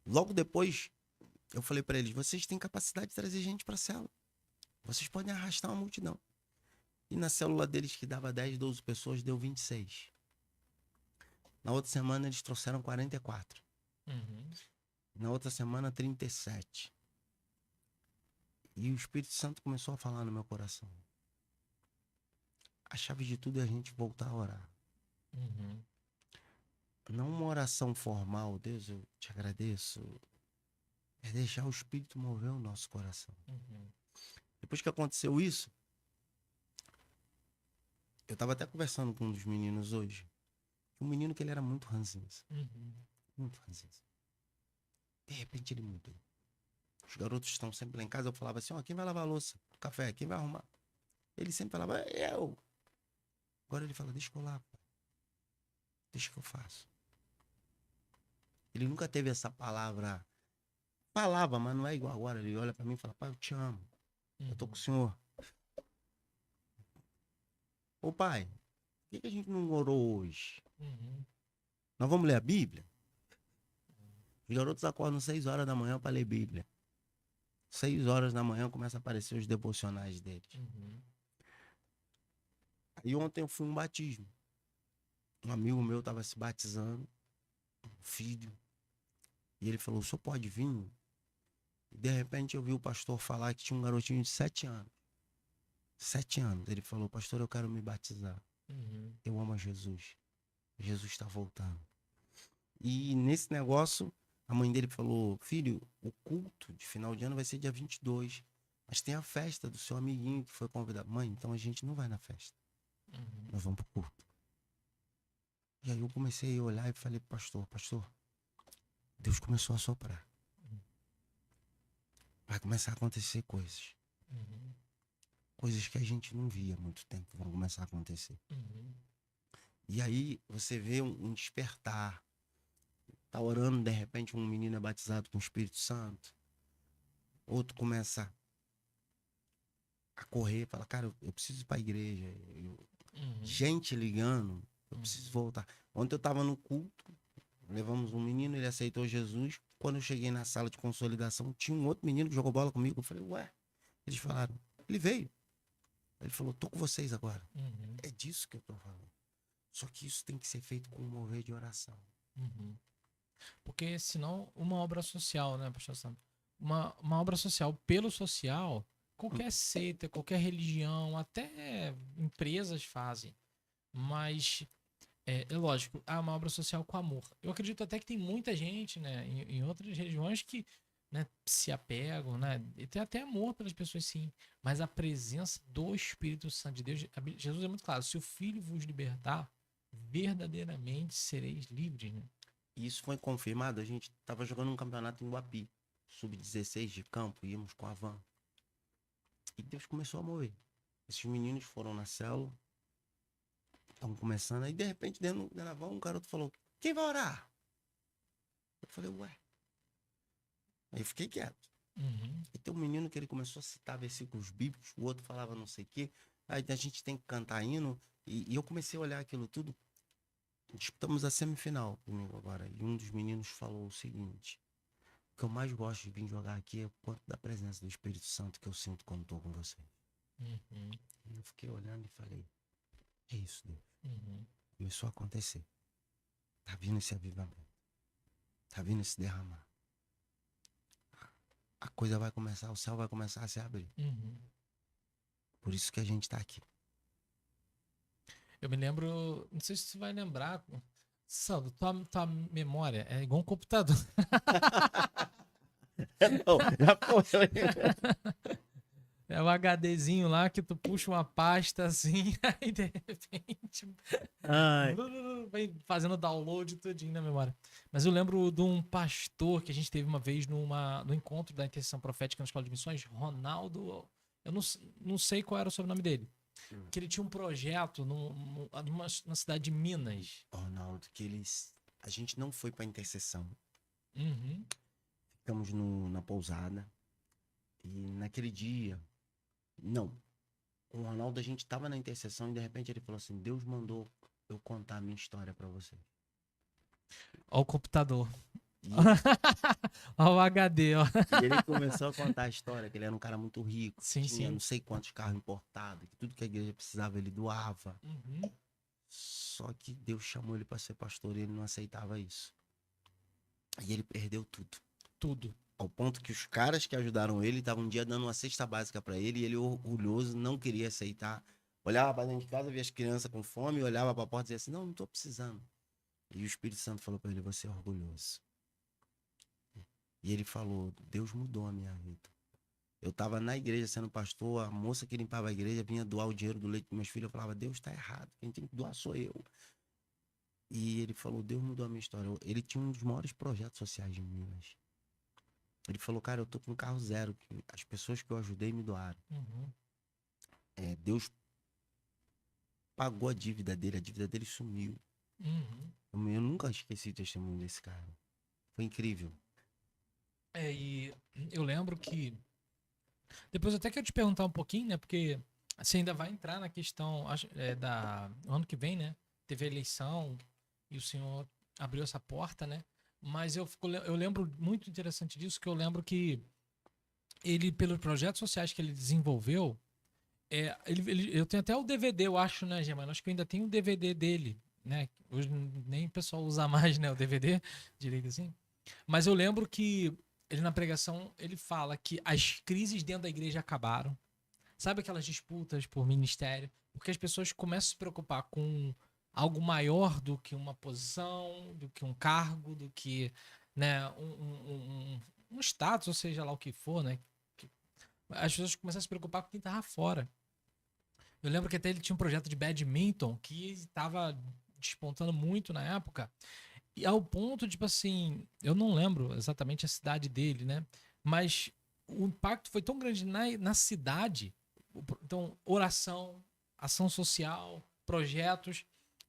Logo depois, eu falei para eles, vocês têm capacidade de trazer gente para a célula. Vocês podem arrastar uma multidão. E na célula deles, que dava 10, 12 pessoas, deu 26. Na outra semana, eles trouxeram 44. Uhum. Na outra semana, 37. E o Espírito Santo começou a falar no meu coração. A chave de tudo é a gente voltar a orar. Uhum. Não uma oração formal, Deus, eu te agradeço. É deixar o Espírito mover o nosso coração. Uhum. Depois que aconteceu isso, eu tava até conversando com um dos meninos hoje. Um menino que ele era muito ranzinza. Uhum. Muito ranzinza. De repente ele mudou. Os garotos estão sempre lá em casa, eu falava assim, ó, quem vai lavar a louça? O café, quem vai arrumar? Ele sempre falava, eu. Agora ele fala, deixa que eu lavo. Deixa que eu faço. Ele nunca teve essa palavra. Falava, mas não é igual agora. Ele olha pra mim e fala, pai, eu te amo. Eu tô com o senhor. Ô pai, por que a gente não orou hoje? Uhum. Nós vamos ler a Bíblia? Os garotos acordam 6 horas da manhã para ler Bíblia. 6 horas da manhã começa a aparecer os devocionais deles. Uhum. Aí ontem eu fui um batismo. Um amigo meu estava se batizando, um filho. E ele falou, o senhor pode vir? E de repente eu vi o pastor falar que tinha um garotinho de 7 anos. 7 anos. Ele falou, pastor, eu quero me batizar. Uhum. Eu amo a Jesus. Jesus está voltando. E nesse negócio, a mãe dele falou, filho, o culto de final de ano vai ser dia 22. Mas tem a festa do seu amiguinho que foi convidado. Mãe, então a gente não vai na festa. Uhum. Nós vamos pro culto. E aí eu comecei a olhar e falei, pastor, Deus começou a soprar. Vai começar a acontecer coisas. Uhum. Coisas que a gente não via há muito tempo vão começar a acontecer. Uhum. E aí você vê um despertar. Tá orando, de repente um menino é batizado com o Espírito Santo. Outro começa a correr, fala, cara, eu preciso ir pra igreja. Uhum. Gente ligando, eu preciso voltar. Ontem eu tava no culto, levamos um menino, ele aceitou Jesus. Quando eu cheguei na sala de consolidação, tinha um outro menino que jogou bola comigo. Eu falei, ué. Eles falaram, ele veio. Ele falou, tô com vocês agora. Uhum. É disso que eu tô falando. Só que isso tem que ser feito com um mover de oração. Uhum. Porque senão, uma obra social, né, pastor Santo? Uma obra social pelo social, qualquer seita, qualquer religião, até empresas fazem. Mas é lógico, uma obra social com amor. Eu acredito até que tem muita gente, né, em outras regiões que, né, se apegam, né, e tem até amor pelas pessoas, sim. Mas a presença do Espírito Santo de Deus, Jesus é muito claro: se o Filho vos libertar, verdadeiramente sereis livres, né? E isso foi confirmado. A gente tava jogando um campeonato em Guapi, sub-16 de campo, íamos com a van. E Deus começou a mover. Esses meninos foram na célula, estavam começando, aí de repente, dentro da van, um garoto falou: quem vai orar? Eu falei, ué. Aí eu fiquei quieto. Uhum. E tem um menino que ele começou a citar versículos bíblicos, o outro falava não sei o quê. Aí a gente tem que cantar hino. E eu comecei a olhar aquilo tudo. Disputamos a semifinal domingo agora. E um dos meninos falou o seguinte: o que eu mais gosto de vir jogar aqui é o quanto da presença do Espírito Santo que eu sinto quando estou com você. Uhum. E eu fiquei olhando e falei, é isso, Deus. Uhum. Começou a acontecer. Tá vindo esse avivamento. Tá vindo esse derramar. A coisa vai começar, o céu vai começar a se abrir. Uhum. Por isso que a gente tá aqui. Eu me lembro, não sei se você vai lembrar, Sandro, tua memória é igual um computador. Não, já foi. É um HDzinho lá que tu puxa uma pasta assim, aí de repente Ai. vai fazendo download tudinho na memória. Mas eu lembro de um pastor que a gente teve uma vez no encontro da intercessão profética na Escola de Missões, Ronaldo, eu não sei qual era o sobrenome dele, que ele tinha um projeto na cidade de Minas. Ronaldo, a gente não foi pra intercessão. Uhum. Ficamos na pousada. E naquele dia, não. Com o Ronaldo a gente tava na intercessão e de repente ele falou assim: Deus mandou eu contar a minha história pra você. Ó o computador. E Ó o HD, ó. ele começou a contar a história, que ele era um cara muito rico, Sim, tinha sim. não sei quantos carros importados, que tudo que a igreja precisava ele doava. Uhum. Só que Deus chamou ele pra ser pastor e ele não aceitava isso. E ele perdeu tudo. Tudo. Ao ponto que os caras que ajudaram ele estavam um dia dando uma cesta básica pra ele e ele, orgulhoso, não queria aceitar. Olhava pra dentro de casa, via as crianças com fome, olhava pra porta e dizia assim: não tô precisando. E o Espírito Santo falou pra ele: você é orgulhoso. E ele falou: Deus mudou a minha vida. Eu tava na igreja sendo pastor, a moça que limpava a igreja vinha doar o dinheiro do leite dos meus filhos. Eu falava: Deus tá errado, quem tem que doar sou eu. E ele falou: Deus mudou a minha história. Ele tinha um dos maiores projetos sociais de Minas. Ele falou: cara, eu tô com um carro zero, que as pessoas que eu ajudei me doaram. Uhum. Deus pagou a dívida dele sumiu. Uhum. Eu nunca esqueci o testemunho desse cara. Foi incrível. E eu lembro que Depois eu até quero te perguntar um pouquinho, né? Porque você ainda vai entrar na questão no ano que vem, né? Teve a eleição e o senhor abriu essa porta, né? Mas eu lembro muito interessante disso, que eu lembro que ele, pelos projetos sociais que ele desenvolveu, eu tenho até o DVD, eu acho, né, Gemma? Acho que eu ainda tenho o DVD dele, né? Hoje nem o pessoal usa mais, né, o DVD, direito assim. Mas eu lembro que ele na pregação, ele fala que as crises dentro da igreja acabaram. Sabe aquelas disputas por ministério? Porque as pessoas começam a se preocupar com algo maior do que uma posição, do que um cargo, do que, né, um status, ou seja lá o que for, né? As pessoas começam a se preocupar com quem tava fora. Eu lembro que até ele tinha um projeto de badminton que estava despontando muito na época. E ao ponto, tipo assim, eu não lembro exatamente a cidade dele, né? Mas o impacto foi tão grande na cidade. Então, oração, ação social, projetos,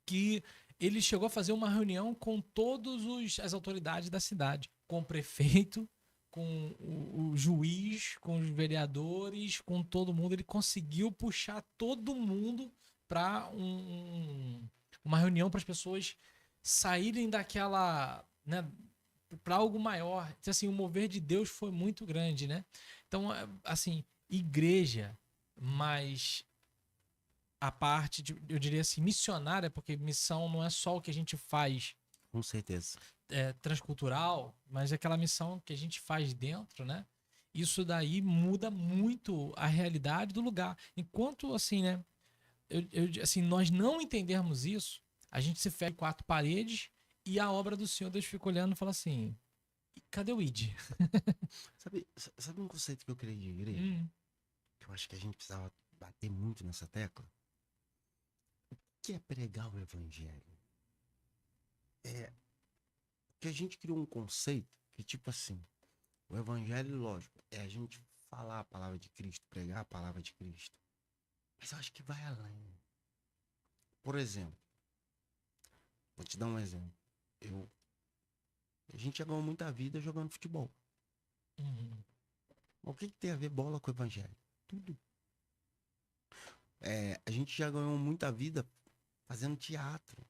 que ele chegou a fazer uma reunião com todas as autoridades da cidade, com o prefeito, com o juiz, com os vereadores, com todo mundo. Ele conseguiu puxar todo mundo para uma reunião para as pessoas saírem daquela, né, para algo maior. Então, assim, o mover de Deus foi muito grande, né? Então, assim, igreja, mas a parte, eu diria assim, missionária, porque missão não é só o que a gente faz Com certeza. transcultural, mas é aquela missão que a gente faz dentro, né? Isso daí muda muito a realidade do lugar. Enquanto, assim, né? Assim, nós não entendermos isso, a gente se fecha em quatro paredes e a obra do Senhor, Deus fica olhando e fala assim: cadê o ID? Sabe um conceito que eu criei de igreja? Hum, Que eu acho que a gente precisava bater muito nessa tecla? O que é pregar o evangelho? É que a gente criou um conceito que, tipo assim, o evangelho, lógico, é a gente falar a palavra de Cristo, pregar a palavra de Cristo. Mas eu acho que vai além. Por exemplo, vou te dar um exemplo. A gente já ganhou muita vida jogando futebol. uhum, Mas o que tem a ver bola com o evangelho? Tudo. A gente já ganhou muita vida fazendo teatro.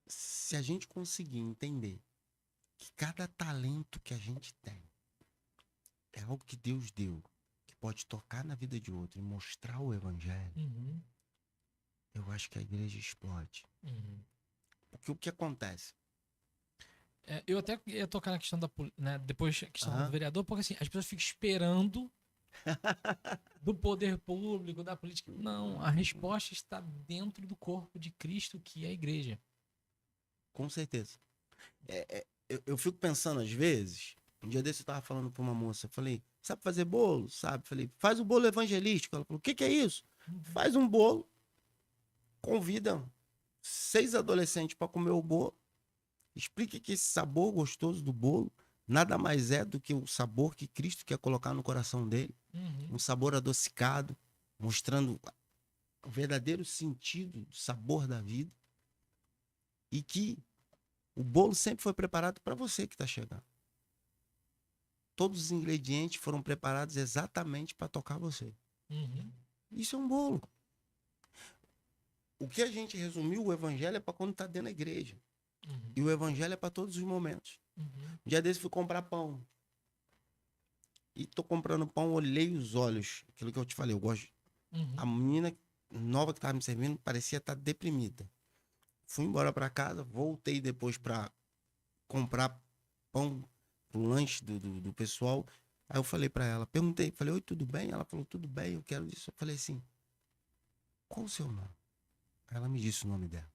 Se a gente conseguir entender que cada talento que a gente tem é algo que Deus deu, que pode tocar na vida de outro e mostrar o evangelho, uhum, eu acho que a igreja explode. uhum. Porque o que acontece? Eu até ia tocar na questão né, depois a questão do Aham. vereador, porque assim, as pessoas ficam esperando do poder público, da política. Não, a resposta está dentro do corpo de Cristo, que é a igreja. Com certeza. Eu fico pensando às vezes, um dia desse eu tava falando pra uma moça, eu falei, sabe fazer bolo? Sabe? Falei, faz o bolo evangelístico. Ela falou, o que que é isso? Uhum, Faz um bolo, convida 6 adolescentes para comer o bolo, explique que esse sabor gostoso do bolo nada mais é do que o sabor que Cristo quer colocar no coração dele. uhum, Um sabor adocicado, mostrando o verdadeiro sentido, o sabor da vida. E que o bolo sempre foi preparado para você que está chegando. Todos os ingredientes foram preparados exatamente para tocar você. uhum, Isso é um bolo. O que a gente resumiu, o evangelho é para quando está dentro da igreja. uhum, E o evangelho é para todos os momentos. uhum, Um dia desse fui comprar pão. E tô comprando pão, olhei os olhos. Aquilo que eu te falei, eu gosto. A uhum, menina nova que estava me servindo parecia estar deprimida. Fui embora para casa, voltei depois para comprar pão pro lanche do pessoal. Aí eu falei para ela, perguntei, falei, oi, tudo bem? Ela falou, tudo bem, eu quero isso. Eu falei assim, qual o seu nome? Aí ela me disse o nome dela.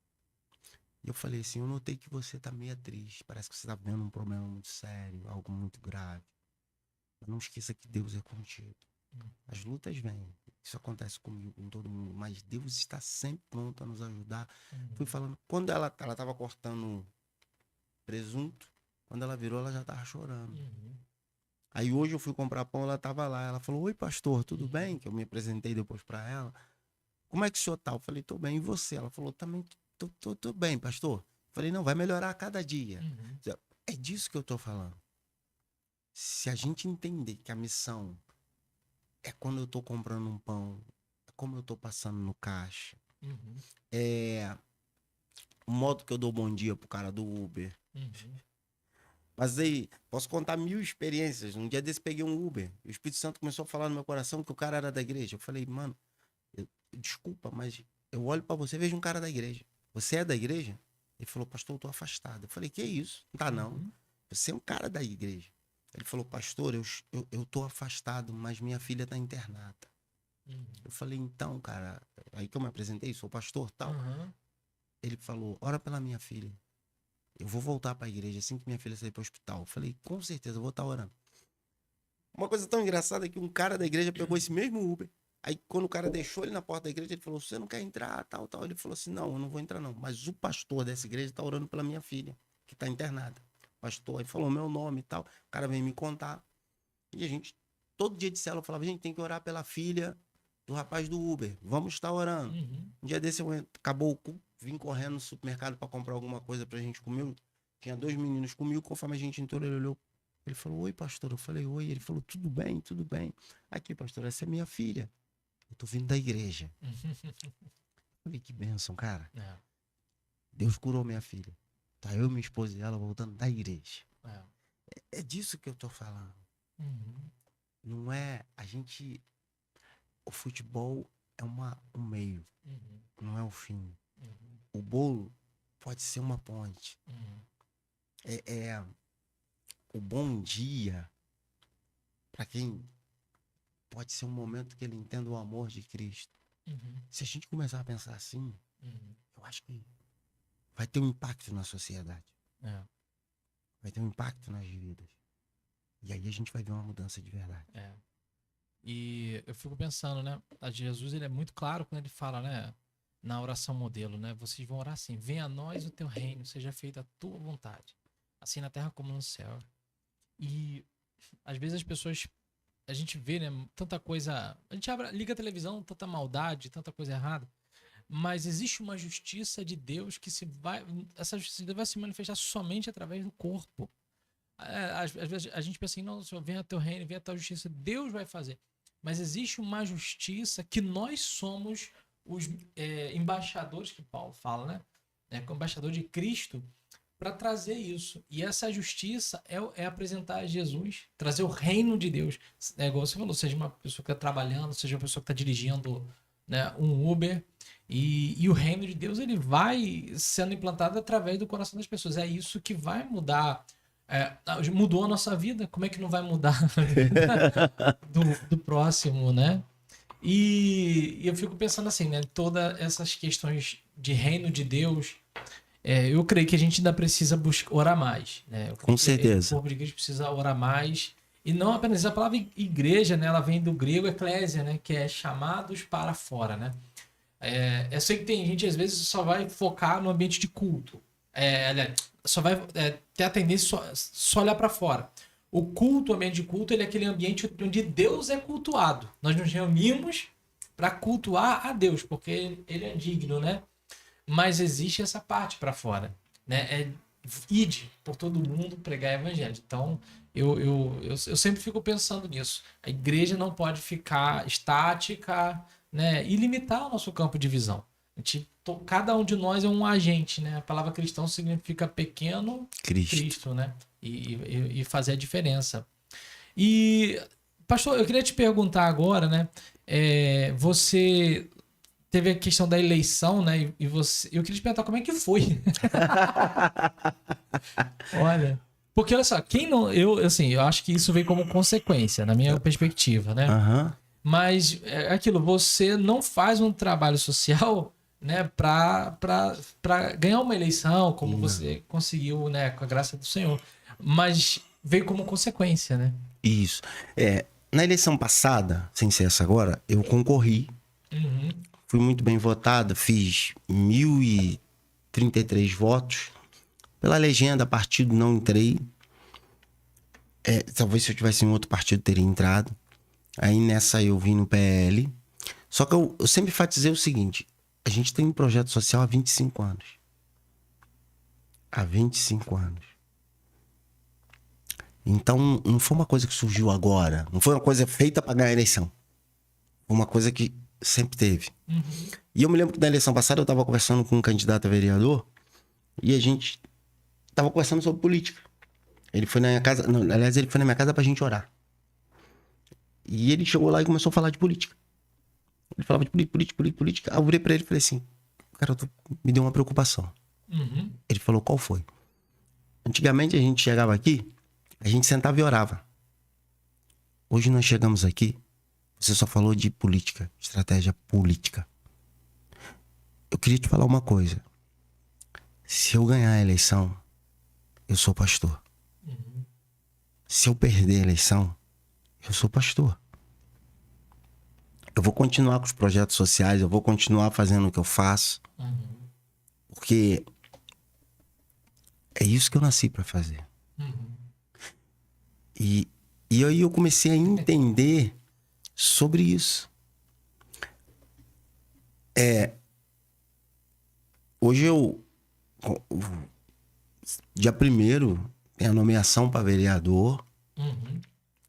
E eu falei assim, eu notei que você tá meio triste, parece que você tá vendo um problema muito sério, algo muito grave. Mas não esqueça que Deus é contigo. As lutas vêm, isso acontece comigo, com todo mundo, mas Deus está sempre pronto a nos ajudar. Fui uhum, falando, quando ela tava cortando presunto, quando ela virou, ela já tava chorando. uhum, Aí hoje eu fui comprar pão, ela tava lá, ela falou, oi pastor, tudo uhum, bem? Que eu me apresentei depois para ela. Como é que o senhor tá? Eu falei, tô bem, e você? Ela falou, também tô bem, pastor. Eu falei, não, vai melhorar a cada dia. uhum. É disso que eu tô falando. se a gente entender que a missão é quando eu tô comprando um pão, é como eu tô passando no caixa, Uhum. é o modo que eu dou bom dia pro cara do Uber. Uhum. Mas aí, posso contar 1000 experiências. Um dia desse peguei um Uber. E o Espírito Santo começou a falar no meu coração que o cara era da igreja. Eu falei, mano, desculpa, mas eu olho pra você e vejo um cara da igreja. Você é da igreja? Ele falou, pastor, eu tô afastado. Eu falei, que isso? Não tá não. Uhum. Você é um cara da igreja. Ele falou, pastor, eu tô afastado, mas minha filha tá internada. Uhum. Eu falei, então, cara, aí que eu me apresentei, sou pastor, tal. Uhum. Ele falou, ora pela minha filha. Eu vou voltar pra igreja assim que minha filha sair pro hospital. Eu falei, com certeza, eu vou estar orando. Uma coisa tão engraçada é que um cara da igreja pegou esse mesmo Uber. Aí, quando o cara deixou ele na porta da igreja, ele falou, você não quer entrar, tal, tal. Ele falou assim, não, eu não vou entrar não. Mas o pastor dessa igreja tá orando pela minha filha, que tá internada. O pastor aí falou meu nome e tal. O cara veio me contar. E a gente, todo dia de célula, eu falava, gente, tem que orar pela filha do rapaz do Uber. Vamos estar orando. Uhum. Um dia desse, acabou o culto, vim correndo no supermercado para comprar alguma coisa pra gente comer. Tinha 2 meninos comigo, conforme a gente entrou, ele olhou. Ele falou, oi, pastor. Eu falei, oi. Ele falou, tudo bem, tudo bem. Aqui, pastor, essa é minha filha. Eu tô vindo da igreja. Eu falei, que bênção, cara. É. Deus curou minha filha. Tá eu, minha esposa e ela voltando da igreja. É. É disso que eu tô falando. Uhum. Não é a gente... O futebol é um meio, Uhum. não é o fim. Uhum. O bolo pode ser uma ponte. Uhum. É o bom dia, para quem pode ser um momento que ele entenda o amor de Cristo. Uhum. Se a gente começar a pensar assim, Uhum. eu acho que vai ter um impacto na sociedade. É. Vai ter um impacto nas vidas. E aí a gente vai ver uma mudança de verdade. É. E eu fico pensando, né? A Jesus, ele é muito claro quando ele fala, né? Na oração modelo, né? Vocês vão orar assim: venha a nós o teu reino, seja feita a tua vontade, assim na terra como no céu. E às vezes as pessoas, a gente vê, né? Tanta coisa. A gente liga a televisão, tanta maldade, tanta coisa errada. Mas existe uma justiça de Deus que se vai. Essa justiça de Deus vai se manifestar somente através do corpo. Às vezes a gente pensa assim, não, Senhor, venha a teu reino, venha a tua justiça, Deus vai fazer. Mas existe uma justiça que nós somos os embaixadores, que Paulo fala, né? Como embaixador de Cristo, para trazer isso. E essa justiça é apresentar Jesus, trazer o reino de Deus. É igual você falou, seja uma pessoa que está trabalhando, seja uma pessoa que está dirigindo, né, um Uber. E o reino de Deus, ele vai sendo implantado através do coração das pessoas. É isso que vai mudar. Mudou a nossa vida, como é que não vai mudar a vida do próximo, né? E eu fico pensando assim, né? Todas essas questões de reino de Deus, eu creio que a gente ainda precisa orar mais, né? Com certeza. O corpo de Cristo precisa orar mais. E não apenas a palavra igreja, né? Ela vem do grego eclésia, né? Que é chamados para fora, né? Eu sei que tem gente, às vezes, só vai focar no ambiente de culto. Só vai ter a tendência só olhar para fora. O culto, o ambiente de culto, ele é aquele ambiente onde Deus é cultuado. Nós nos reunimos para cultuar a Deus, porque ele é digno, né? Mas existe essa parte para fora, né? Ide por todo mundo pregar o evangelho. Então, eu sempre fico pensando nisso. A igreja não pode ficar estática, né? E limitar o nosso campo de visão. Cada um de nós é um agente, né? A palavra cristão significa pequeno Cristo, né? E fazer a diferença. E, pastor, eu queria te perguntar agora, né? Você teve a questão da eleição, né? Eu queria te perguntar como é que foi. Olha, porque olha só, quem não, eu acho que isso veio como consequência, na minha perspectiva, né? Uhum. Mas é aquilo, você não faz um trabalho social, né, para ganhar uma eleição, como você conseguiu, né, com a graça do Senhor. Mas veio como consequência, né? Isso. Na eleição passada, sem ser essa agora, eu concorri. Uhum. Fui muito bem votado, fiz 1.033 votos. Pela legenda, partido não entrei. Talvez se eu tivesse em outro partido teria entrado. Aí nessa eu vim no PL. Só que eu sempre enfatizei o seguinte: a gente tem um projeto social há 25 anos. Há 25 anos. Então, não foi uma coisa que surgiu agora. Não foi uma coisa feita para ganhar a eleição. Foi uma coisa que sempre teve. Uhum. E eu me lembro que na eleição passada eu estava conversando com um candidato a vereador e a gente estava conversando sobre política. Ele foi na minha casa, não, aliás, ele foi na minha casa pra gente orar. E ele chegou lá e começou a falar de política. Ele falava de política. Aí eu virei pra ele e falei assim, cara, me deu uma preocupação. Uhum. Ele falou, qual foi? Antigamente a gente chegava aqui, a gente sentava e orava. Hoje nós chegamos aqui, você só falou de política, estratégia política. Eu queria te falar uma coisa. Se eu ganhar a eleição, eu sou pastor. Uhum. Se eu perder a eleição, eu sou pastor. Eu vou continuar com os projetos sociais, eu vou continuar fazendo o que eu faço. Uhum. Porque é isso que eu nasci para fazer. Uhum. E aí eu comecei a entender sobre isso. Hoje dia 1º, tem a nomeação para vereador. Uhum.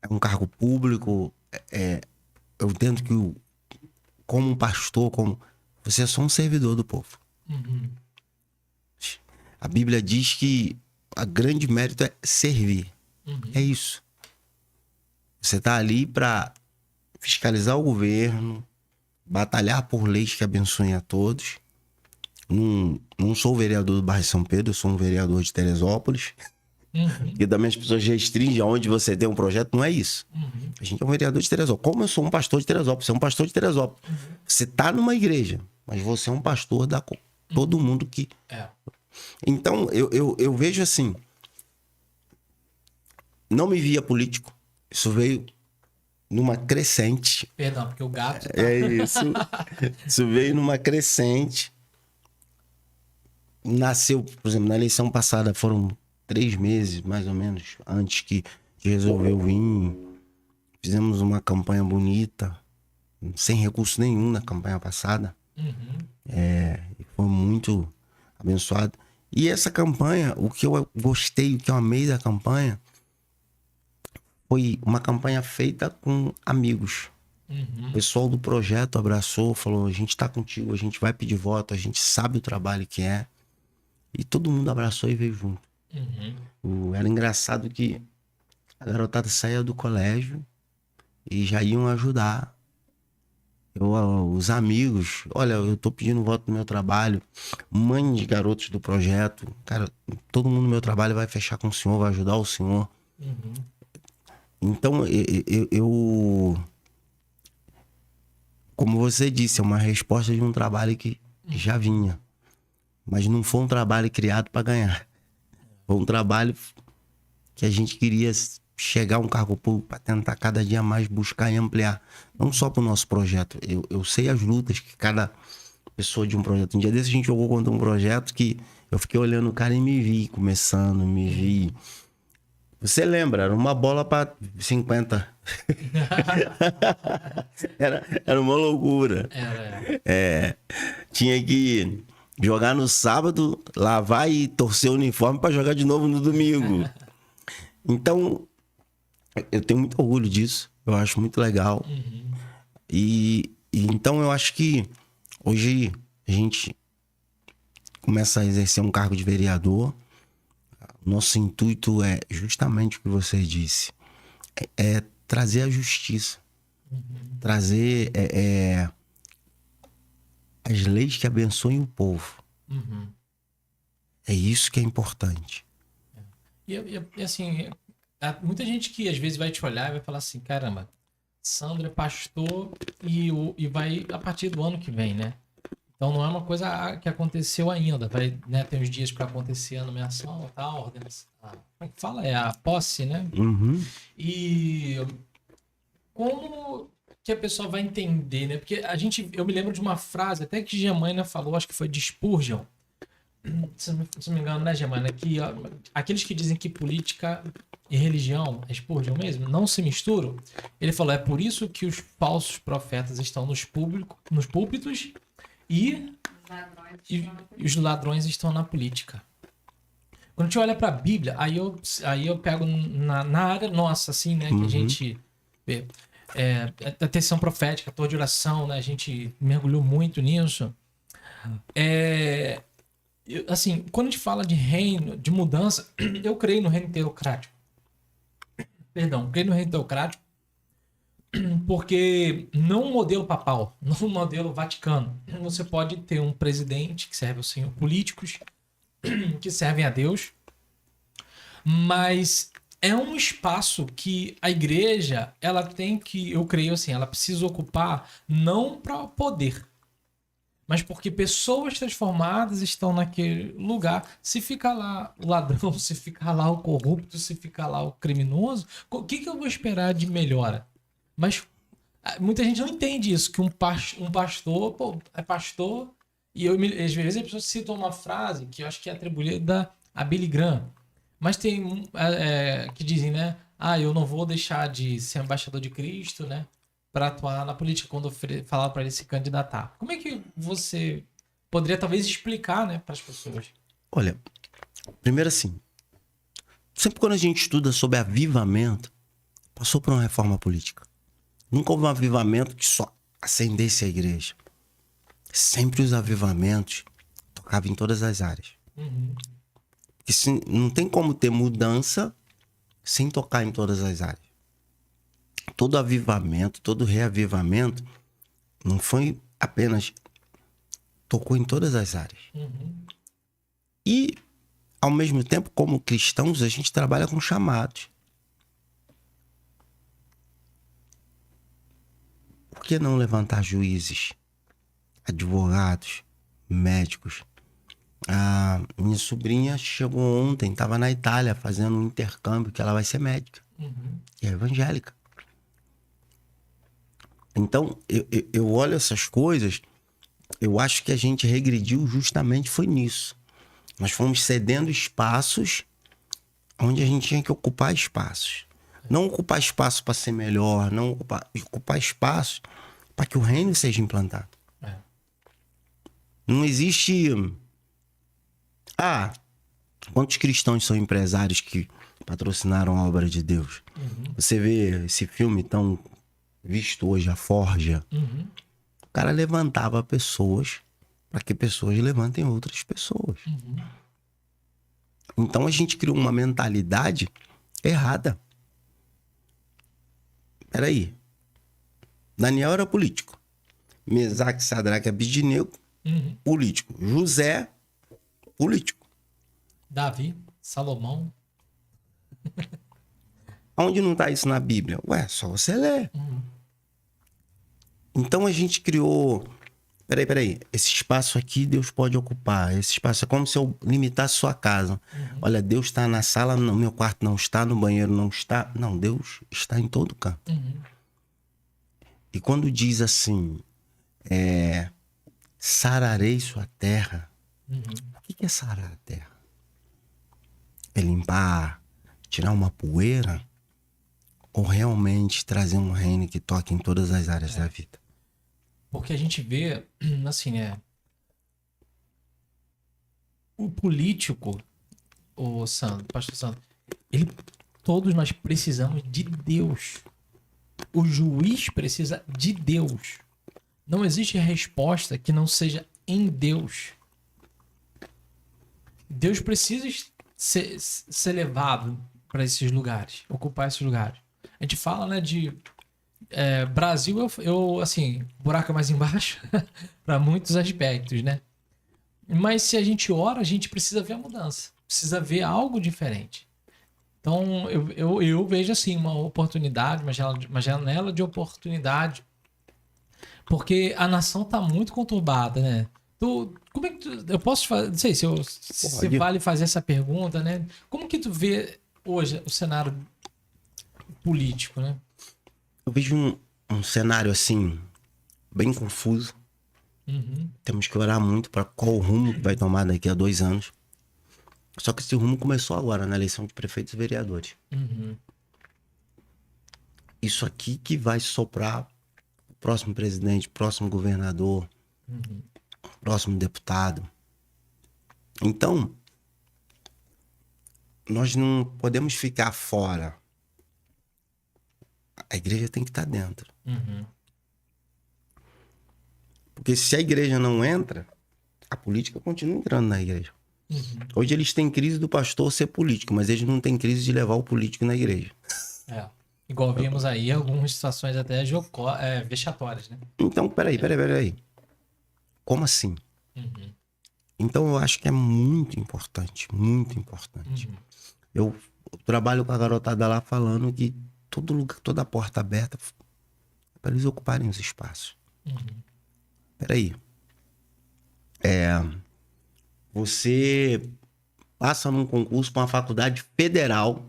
É um cargo público. Eu entendo que como um pastor, você é só um servidor do povo. Uhum. A Bíblia diz que a grande mérito é servir. Uhum. É isso. Você tá ali para fiscalizar o governo, batalhar por leis que abençoem a todos. Não sou vereador do bairro de São Pedro, eu sou um vereador de Teresópolis. Uhum. Porque também as pessoas restringem aonde você tem um projeto, não é isso. Uhum. A gente é um vereador de Teresópolis. Como eu sou um pastor de Teresópolis, você é um pastor de Teresópolis. Uhum. Você tá numa igreja, mas você é um pastor da todo mundo que... É. Então, eu vejo assim, não me via político. Isso veio numa crescente. Perdão, porque o gato tá... É isso. Isso veio numa crescente. Nasceu, por exemplo, na eleição passada foram 3 meses, mais ou menos, antes que resolveu vir. Fizemos uma campanha bonita, sem recurso nenhum na campanha passada. Uhum. Foi muito abençoado. E essa campanha, o que eu gostei, o que eu amei da campanha, foi uma campanha feita com amigos. Uhum. O pessoal do projeto abraçou, falou, a gente tá contigo, a gente vai pedir voto, a gente sabe o trabalho que é. E todo mundo abraçou e veio junto. Uhum. Era engraçado que a garotada saía do colégio e já iam ajudar. Os amigos, olha, eu tô pedindo voto no meu trabalho. Mãe de garotos do projeto, cara, todo mundo no meu trabalho vai fechar com o senhor, vai ajudar o senhor. Uhum. Então, como você disse, é uma resposta de um trabalho que já vinha. Mas não foi um trabalho criado para ganhar. Foi um trabalho que a gente queria chegar a um cargo público para tentar cada dia mais buscar e ampliar. Não só para o nosso projeto. Eu sei as lutas que cada pessoa de um projeto. Um dia desse a gente jogou contra um projeto que eu fiquei olhando o cara e me vi começando, me vi. Você lembra? Era uma bola para 50. Era uma loucura. Tinha que jogar no sábado, lavar e torcer o uniforme para jogar de novo no domingo. Então, eu tenho muito orgulho disso. Eu acho muito legal. Uhum. E então eu acho que hoje a gente começa a exercer um cargo de vereador. Nosso intuito é justamente o que você disse. É trazer a justiça. Uhum. Trazer as leis que abençoem o povo. Uhum. É isso que é importante. E assim, há muita gente que às vezes vai te olhar e vai falar assim, caramba, Sandro é pastor e vai a partir do ano que vem, né? Então não é uma coisa que aconteceu ainda, vai, né, tem uns dias para acontecer a nomeação, tá, ordenação, como é que fala? É a posse, né? Uhum. E como que a pessoa vai entender, né? Porque eu me lembro de uma frase, até que Germânia falou, acho que foi de Spurgeon, se não me engano, né, Germânia, que ó, aqueles que dizem que política e religião, é Spurgeon mesmo, não se misturam, ele falou, é por isso que os falsos profetas estão nos púlpitos e os ladrões estão na política. Quando a gente olha pra Bíblia, aí eu pego na área nossa, assim, né? Que a Uhum. gente vê. A atenção profética, a torre de oração, né? A gente mergulhou muito nisso. Assim, quando a gente fala de reino, de mudança, eu creio no reino teocrático. Perdão, creio no reino teocrático porque não um modelo papal, não um modelo vaticano. Você pode ter um presidente que serve ao Senhor, políticos que servem a Deus, mas é um espaço que a igreja, ela tem que, eu creio assim, ela precisa ocupar não para poder, mas porque pessoas transformadas estão naquele lugar. Se ficar lá o ladrão, se ficar lá o corrupto, se ficar lá o criminoso, o que eu vou esperar de melhora? Mas muita gente não entende isso, que um pastor, pô, é pastor, e às vezes as pessoas citam uma frase que eu acho que é atribuída a Billy Graham, mas tem que dizem, né? Ah, eu não vou deixar de ser embaixador de Cristo, né? Para atuar na política, quando eu falar para ele se candidatar. Como é que você poderia talvez explicar, né, para as pessoas? Olha, primeiro assim, sempre quando a gente estuda sobre avivamento, passou por uma reforma política. Nunca houve um avivamento que só acendesse a igreja. Sempre os avivamentos tocavam em todas as áreas. Uhum. Porque não tem como ter mudança sem tocar em todas as áreas. Todo avivamento, todo reavivamento, não foi apenas... tocou em todas as áreas. Uhum. E, ao mesmo tempo, como cristãos, a gente trabalha com chamados. Por que não levantar juízes, advogados, médicos? A minha sobrinha chegou ontem, estava na Itália fazendo um intercâmbio, que ela vai ser médica. Uhum. E é evangélica. Então, eu olho essas coisas, eu acho que a gente regrediu justamente foi nisso. Nós fomos cedendo espaços onde a gente tinha que ocupar espaços. Não ocupar espaço para ser melhor, não ocupar espaço para que o reino seja implantado. É. Não existe... quantos cristãos são empresários que patrocinaram a obra de Deus? Uhum. Você vê esse filme tão visto hoje, A Forja. Uhum. O cara levantava pessoas para que pessoas levantem outras pessoas. Uhum. Então a gente criou uma mentalidade errada. Peraí. Daniel era político. Mesaque, Sadraque, Abednego, Uhum. político. José, político. Davi, Salomão. Onde não está isso na Bíblia? Ué, só você ler. Uhum. Então a gente criou... Peraí. Esse espaço aqui Deus pode ocupar. Esse espaço é como se eu limitasse sua casa. Uhum. Olha, Deus está na sala, no meu quarto não está, no banheiro não está. Não, Deus está em todo canto. Uhum. E quando diz assim, sararei sua terra. Uhum. O que é sarar a terra? É limpar, tirar uma poeira? Ou realmente trazer um reino que toque em todas as áreas da vida? Porque a gente vê, assim, né? O político, o Sandro, pastor Sandro, todos nós precisamos de Deus. O juiz precisa de Deus. Não existe resposta que não seja em Deus. Deus precisa ser levado para esses lugares, ocupar esses lugares. A gente fala, né, de Brasil, assim, buraco é mais embaixo para muitos aspectos, né? Mas se a gente ora, a gente precisa ver a mudança, precisa ver algo diferente. Então, eu vejo assim uma oportunidade, uma janela de oportunidade, porque a nação está muito conturbada, né? Como é que eu posso fazer? Não sei se vale fazer essa pergunta, né? Como que tu vê hoje o cenário político, né? Eu vejo um cenário assim, bem confuso. Uhum. Temos que orar muito para qual o rumo que vai tomar daqui a 2 anos. Só que esse rumo começou agora, na eleição de prefeitos e vereadores. Uhum. Isso aqui que vai soprar o próximo presidente, próximo governador, próximo deputado. Então, nós não podemos ficar fora. A igreja tem que estar dentro. Uhum. Porque se a igreja não entra, a política continua entrando na igreja. Uhum. Hoje eles têm crise do pastor ser político, mas eles não têm crise de levar o político na igreja. É. Igual vimos aí algumas situações até vexatórias, né? Então, peraí. Como assim? Uhum. Então eu acho que é muito importante, muito importante. Uhum. Eu trabalho com a garotada lá falando que todo lugar, toda porta aberta para eles ocuparem os espaços. Uhum. Peraí. Você passa num concurso para uma faculdade federal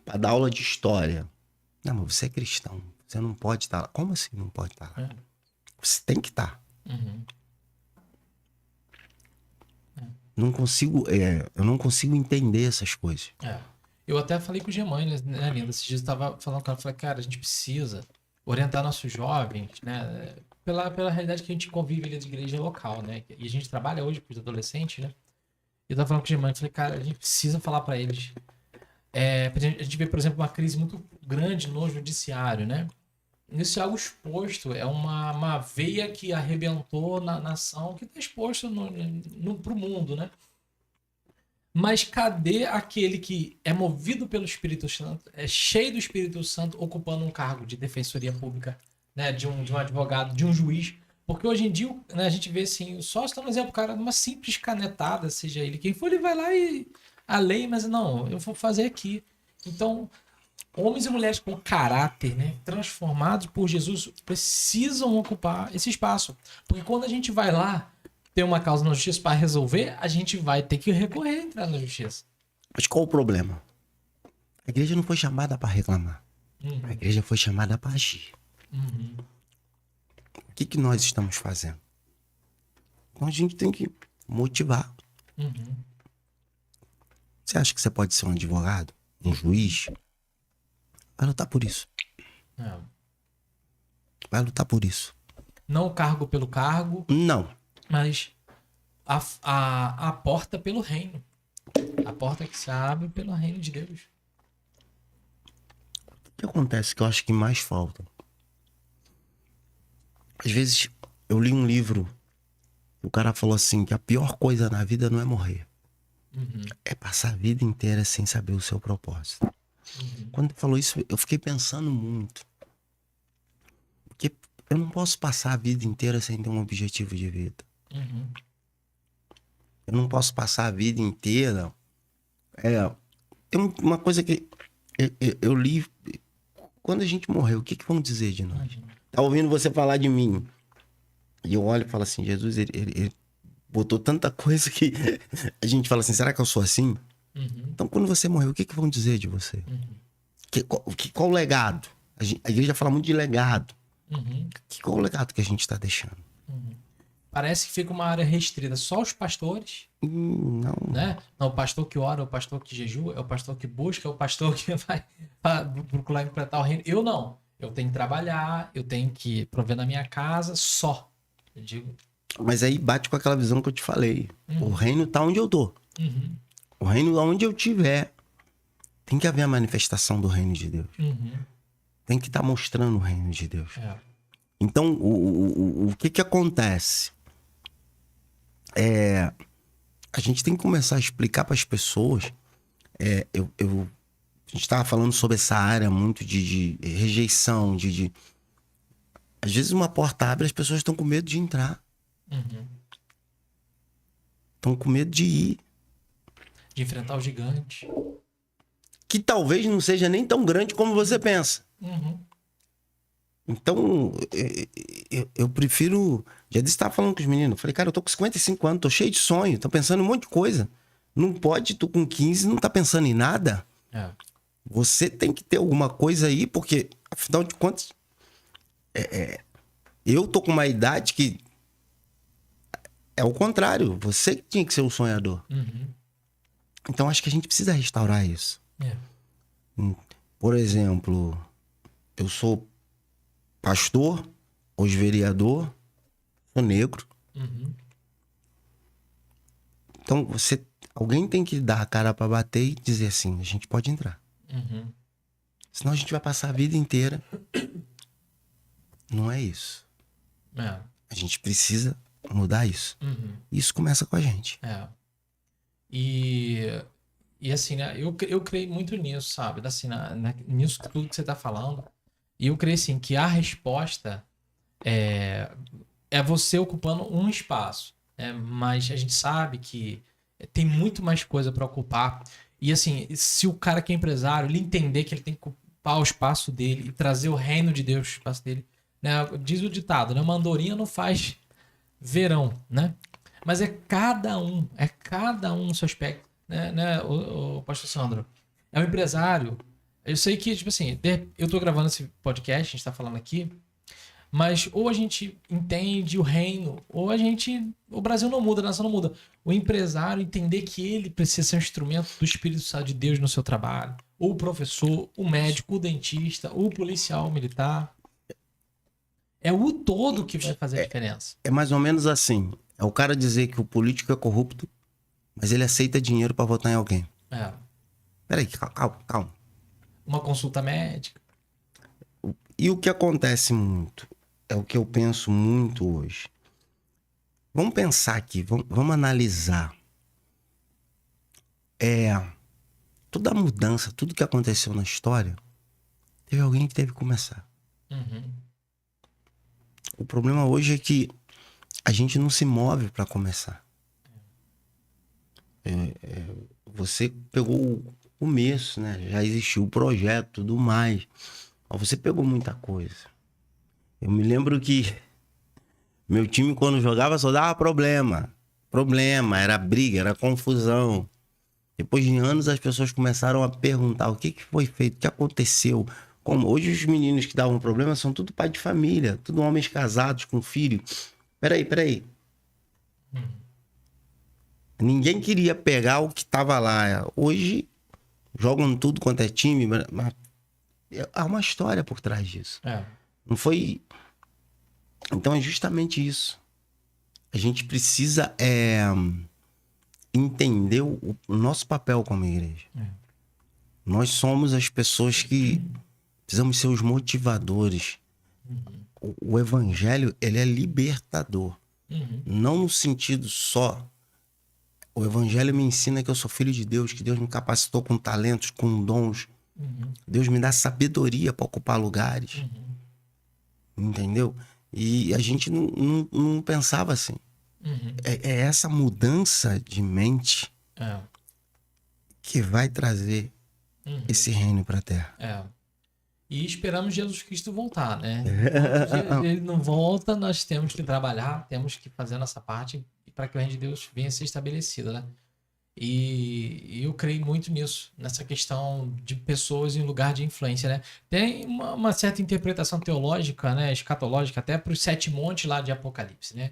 para dar aula de história. Não, mas você é cristão. Você não pode estar lá. Como assim não pode estar lá? É. Você tem que estar. Uhum. Eu não consigo entender essas coisas. É. Eu até falei com o Gemani, né, Linda? Esses dias eu tava falando com ela, falei, cara, a gente precisa orientar nossos jovens, né? Pela realidade que a gente convive ali de igreja local, né? E a gente trabalha hoje com os adolescentes, né? E eu tava falando com o Gemani, falei, cara, a gente precisa falar pra eles. A gente vê, por exemplo, uma crise muito grande no judiciário, né? Isso é algo exposto, é uma veia que arrebentou na nação, que está exposto pro mundo, né? Mas cadê aquele que é movido pelo Espírito Santo, é cheio do Espírito Santo, ocupando um cargo de defensoria pública, né? De um advogado, de um juiz? Porque hoje em dia, né, a gente vê assim, só está no exemplo, cara, uma simples canetada, seja ele quem for, ele vai lá e a lei, mas não, eu vou fazer aqui. Então, homens e mulheres com caráter, né, transformados por Jesus, precisam ocupar esse espaço. Porque quando a gente vai lá ter uma causa na justiça para resolver, a gente vai ter que recorrer a entrar na justiça. Mas qual o problema? A igreja não foi chamada para reclamar. Uhum. A igreja foi chamada para agir. Uhum. O que nós estamos fazendo? Então a gente tem que motivar. Uhum. Você acha que você pode ser um advogado? Um juiz? Vai lutar por isso. É. Vai lutar por isso. Não o cargo pelo cargo, Não. mas a porta pelo reino. A porta que se abre pelo reino de Deus. O que acontece que eu acho que mais falta? Às vezes eu li um livro, o cara falou assim, que a pior coisa na vida não é morrer. Uhum. É passar a vida inteira sem saber o seu propósito. Uhum. Quando ele falou isso, eu fiquei pensando muito. Porque eu não posso passar a vida inteira sem ter um objetivo de vida. Uhum. Eu não posso passar a vida inteira... Tem uma coisa que eu li... Quando a gente morreu, o que vão dizer de nós? Uhum. Tá ouvindo você falar de mim. E eu olho e falo assim, Jesus, ele botou tanta coisa que a gente fala assim, será que eu sou assim? Uhum. Então, quando você morreu, o que vão dizer de você? Uhum. Qual o legado? A igreja fala muito de legado. Uhum. Qual o legado que a gente está deixando? Uhum. Parece que fica uma área restrita só os pastores, Não. né? Não, o pastor que ora, é o pastor que jejua, é o pastor que busca, é o pastor que vai procurar implantar o reino. Eu não. Eu tenho que trabalhar, eu tenho que prover na minha casa só. Eu digo. Mas aí bate com aquela visão que eu te falei. Uhum. O reino tá onde eu tô. Uhum. O reino onde eu tiver. Tem que haver a manifestação do reino de Deus. Uhum. Tem que estar mostrando o reino de Deus. É. Então, o que acontece? A gente tem que começar a explicar para as pessoas. A gente estava falando sobre essa área muito de rejeição, Às vezes uma porta abre e as pessoas estão com medo de entrar. Uhum. Estão com medo de ir. De enfrentar o gigante. Que talvez não seja nem tão grande como você pensa. Uhum. Então, eu prefiro... Já disse, estava falando com os meninos. Falei, cara, eu tô com 55 anos, tô cheio de sonho, tô pensando em um monte de coisa. Não pode, tu com 15 não tá pensando em nada. É. Você tem que ter alguma coisa aí, porque, afinal de contas, eu tô com uma idade que é o contrário. Você que tinha que ser o sonhador. Uhum. Então, acho que a gente precisa restaurar isso. É. Por exemplo, eu sou pastor, hoje vereador, sou negro. Uhum. Então, Alguém tem que dar a cara pra bater e dizer assim, a gente pode entrar. Uhum. Senão a gente vai passar a vida inteira. Não é isso. É. A gente precisa mudar isso. Uhum. Isso começa com a gente. É. E assim, né? Eu creio muito nisso, sabe? Assim, nisso tudo que você tá falando. E eu creio, assim, que a resposta é você ocupando um espaço. Né? Mas a gente sabe que tem muito mais coisa para ocupar. E assim, se o cara que é empresário, ele entender que ele tem que ocupar o espaço dele e trazer o reino de Deus pro espaço dele, né? Diz o ditado, né? Uma andorinha não faz verão, né? Mas é cada um no seu aspecto, né, o pastor Sandro? É um empresário. Eu sei que, tipo assim, eu tô gravando esse podcast, a gente tá falando aqui, mas ou a gente entende o reino, ou o Brasil não muda, a nação não muda. O empresário entender que ele precisa ser um instrumento do Espírito Santo de Deus no seu trabalho, ou o professor, o médico, o dentista, o policial militar. É o todo que vai fazer a diferença. É mais ou menos assim. É o cara dizer que o político é corrupto, mas ele aceita dinheiro pra votar em alguém. É. Peraí, calma. Uma consulta médica. E o que acontece muito, é o que eu penso muito hoje. Vamos pensar aqui, vamos analisar. Toda a mudança, tudo que aconteceu na história, teve alguém que teve que começar. Uhum. O problema hoje é que a gente não se move para começar. Você pegou o começo, né? Já existiu o projeto, tudo mais. Mas você pegou muita coisa. Eu me lembro que meu time, quando jogava, só dava problema. Problema, era briga, era confusão. Depois de anos, as pessoas começaram a perguntar o que foi feito, o que aconteceu. Como hoje os meninos que davam problema são tudo pai de família, tudo homens casados com filho. Peraí. Ninguém queria pegar o que tava lá. Hoje jogam tudo quanto é time, mas há uma história por trás disso. Não foi... Então é justamente isso. A gente precisa entender o nosso papel como igreja. Nós somos as pessoas que precisamos ser os motivadores. O evangelho, ele é libertador. Não no sentido só. O evangelho me ensina que eu sou filho de Deus, que Deus me capacitou com talentos, com dons. Deus me dá sabedoria para ocupar lugares. Entendeu? E a gente não pensava assim. É essa mudança de mente que vai trazer esse reino para a Terra. E esperamos Jesus Cristo voltar, né? Enquanto ele não volta, nós temos que trabalhar, temos que fazer a nossa parte para que o reino de Deus venha a ser estabelecido, né? E eu creio muito nisso, nessa questão de pessoas em lugar de influência, né? Tem uma certa interpretação teológica, né, escatológica, até para os 7 montes lá de Apocalipse, né?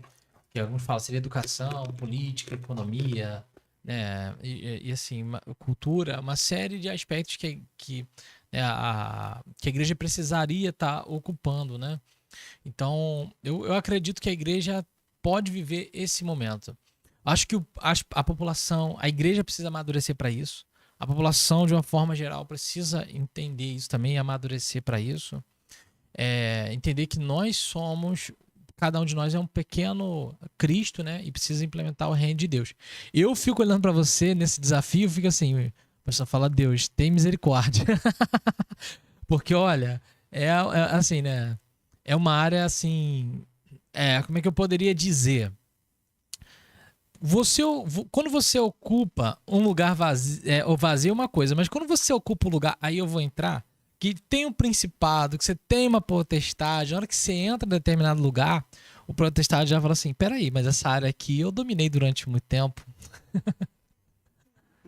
Que alguns falam seria educação, política, economia, né? E assim, cultura, uma série de aspectos que a igreja precisaria estar ocupando, né? Então, eu acredito que a igreja pode viver esse momento. Acho que a população, a igreja precisa amadurecer para isso. A população, de uma forma geral, precisa entender isso também, amadurecer para isso. Entender que nós somos, cada um de nós é um pequeno Cristo, né? E precisa implementar o reino de Deus. Eu fico olhando para você nesse desafio, fico assim, o pessoal fala, Deus, tem misericórdia. Porque, olha, assim, né? É uma área assim, como é que eu poderia dizer? Quando você ocupa um lugar vazio, o vazio é uma coisa, mas quando você ocupa um lugar, aí eu vou entrar, que tem um principado, que você tem uma potestade, na hora que você entra em determinado lugar, o potestade já fala assim, peraí, mas essa área aqui eu dominei durante muito tempo.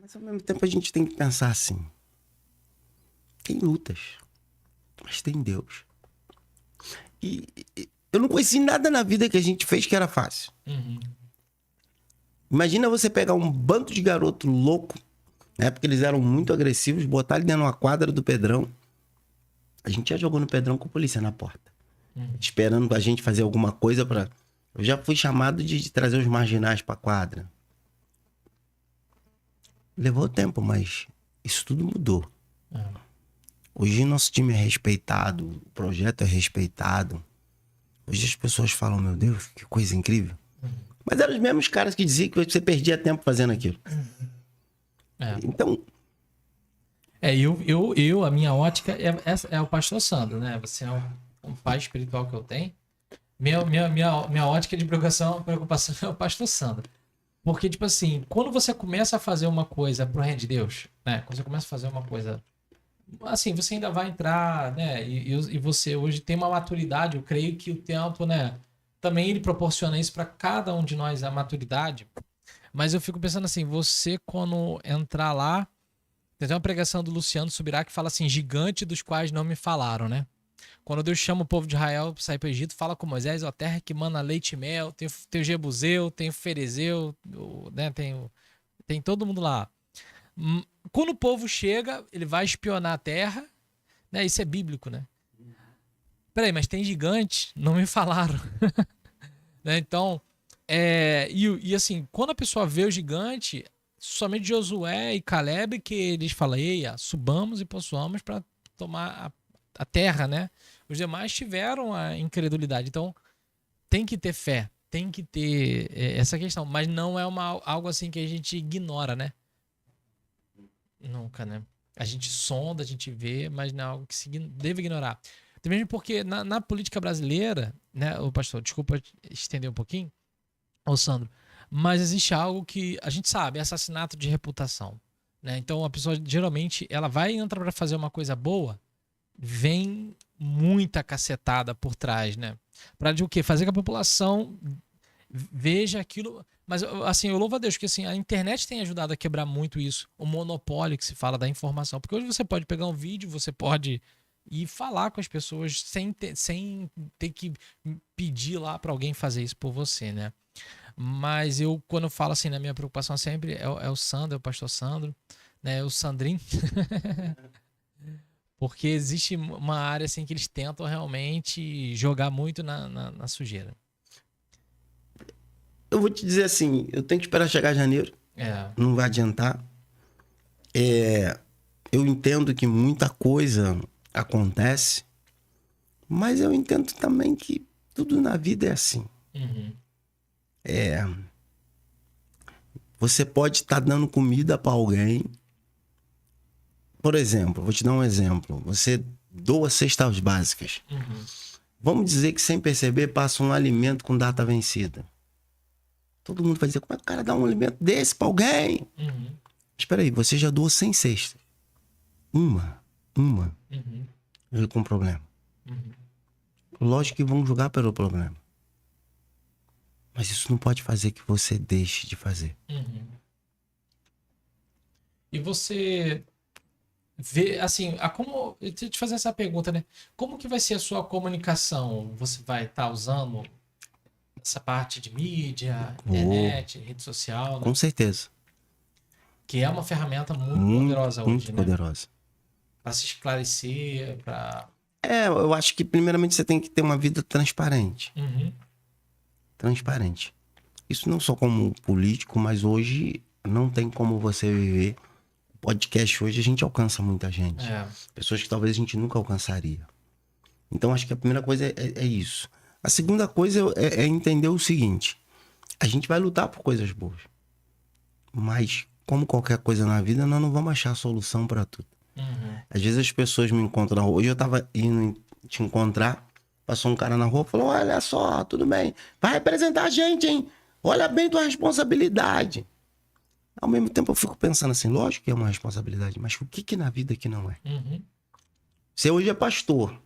Mas ao mesmo tempo a gente tem que pensar assim, tem lutas, mas tem Deus. E eu não conheci nada na vida que a gente fez que era fácil. Imagina você pegar um bando de garoto louco, né? Porque eles eram muito agressivos, botar ele dentro de uma quadra do Pedrão. A gente já jogou no Pedrão com a polícia na porta. Esperando a gente fazer alguma coisa pra... Eu já fui chamado de trazer os marginais pra quadra. levou tempo, mas isso tudo mudou. É. Hoje nosso time é respeitado, o projeto é respeitado. Hoje as pessoas falam, meu Deus, que coisa incrível. Mas eram os mesmos caras que diziam que você perdia tempo fazendo aquilo. É. Então, A minha ótica é o pastor Sandro, né? Você é um pai espiritual que eu tenho. Minha ótica de preocupação é o pastor Sandro. Porque, tipo assim, quando você começa a fazer uma coisa pro reino de Deus, né? Quando você começa a fazer uma coisa. Assim, você ainda vai entrar, né? E você hoje tem uma maturidade. Eu creio que o tempo, né? Também ele proporciona isso para cada um de nós, a maturidade. Mas eu fico pensando assim, você quando entrar lá. Tem até uma pregação do Luciano Subirá que fala assim: gigante dos quais não me falaram, né? Quando Deus chama o povo de Israel para sair para o Egito, fala com Moisés: ó, terra que mana leite e mel, tem o Jebuseu, tem o Ferezeu, né? Tem todo mundo lá. Quando o povo chega, ele vai espionar a terra, né? Isso é bíblico, né? Peraí, mas tem gigantes? Não me falaram. Né? Então, e assim, quando a pessoa vê o gigante, somente Josué e Caleb que eles falam, ei, subamos e possuamos para tomar a terra, né? Os demais tiveram a incredulidade. Então, tem que ter fé, tem que ter essa questão, mas não é algo assim que a gente ignora, né? Nunca, né? A gente sonda, a gente vê, mas não é algo que se deve ignorar. Até mesmo porque na política brasileira, né, o pastor, desculpa estender um pouquinho, ô Sandro, mas existe algo que a gente sabe, é assassinato de reputação, né? Então a pessoa geralmente ela vai entrar para fazer uma coisa boa, vem muita cacetada por trás, né? Para de o quê? Fazer que a população veja aquilo. Mas assim, eu louvo a Deus que assim, a internet tem ajudado a quebrar muito isso, o monopólio que se fala da informação, porque hoje você pode pegar um vídeo, você pode ir falar com as pessoas sem ter que pedir lá para alguém fazer isso por você, né? Mas eu, quando eu falo assim, na minha preocupação sempre é o Sandro, é o pastor Sandro, né? É o Sandrinho. Porque existe uma área assim que eles tentam realmente jogar muito na sujeira. eu vou te dizer assim, eu tenho que esperar chegar janeiro, É. não vai adiantar. Eu entendo que muita coisa acontece, mas eu entendo também que tudo na vida é assim. Uhum. Você pode estar dando comida para alguém. Por exemplo, vou te dar um exemplo. Você doa cestas básicas. Uhum. Vamos dizer que sem perceber passa um alimento com data vencida. Todo mundo vai dizer, como é que o cara dá um alimento desse para alguém? Uhum. Espera aí, você já doou 100 cestas. Uma. Uhum. Veio com problema. Uhum. Lógico que vão julgar pelo problema. Mas isso não pode fazer que você deixe de fazer. Uhum. E você vê, assim, como. Deixa eu te fazer essa pergunta, né? Como que vai ser a sua comunicação? Você vai estar usando essa parte de mídia, Vou, internet, rede social, né? com certeza. Que é uma ferramenta muito Muito, poderosa muito hoje, né? poderosa. Para se esclarecer, para. Eu acho que primeiramente você tem que ter uma vida transparente. Uhum. Transparente. Isso não só como político, mas hoje não tem como você viver. Podcast hoje a gente alcança muita gente. Pessoas que talvez a gente nunca alcançaria. Então acho que a primeira coisa é isso. A segunda coisa é entender o seguinte. A gente vai lutar por coisas boas. Mas, como qualquer coisa na vida, nós não vamos achar solução para tudo. Uhum. Às vezes as pessoas me encontram na rua. Hoje eu tava indo te encontrar. Passou um cara na rua e falou: olha só, tudo bem. Vai representar a gente, hein? Olha bem tua responsabilidade. Ao mesmo tempo eu fico pensando assim, lógico que é uma responsabilidade, mas o que na vida que não é? Uhum. Você hoje é pastor.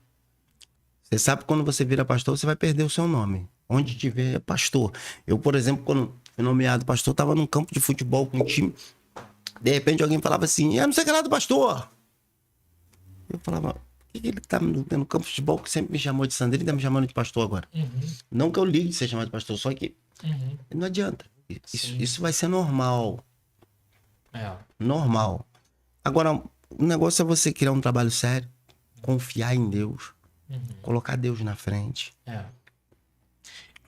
Você sabe que quando você vira pastor, você vai perder o seu nome. Onde tiver é pastor. Eu, por exemplo, quando fui nomeado pastor, estava num campo de futebol com um time. De repente alguém falava assim, não sei o que lá do pastor. Eu falava, por que ele tá no campo de futebol que sempre me chamou de Sandrinho e tá me chamando de pastor agora? Uhum. Não que eu ligue de ser chamado de pastor, só que não adianta. Isso vai ser normal. Normal. Agora, o negócio é você criar um trabalho sério, confiar em Deus, colocar Deus na frente.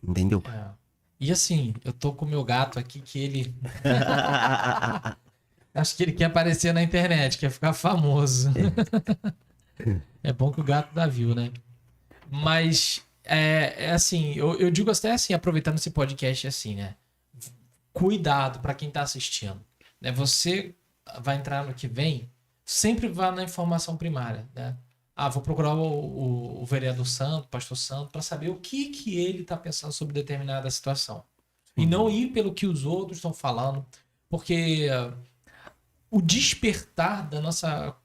Entendeu? E assim, eu tô com o meu gato aqui que ele Acho que ele quer aparecer na internet, quer ficar famoso. É bom que o gato dá view, né? Mas é assim, eu digo até assim, aproveitando esse podcast assim, né? Cuidado para quem tá assistindo. Né? Você vai entrar no que vem, sempre vá na informação primária, né? Ah, vou procurar o vereador Santo, o pastor Santo, para saber o que ele tá pensando sobre determinada situação. E não ir pelo que os outros estão falando, porque o despertar da nossa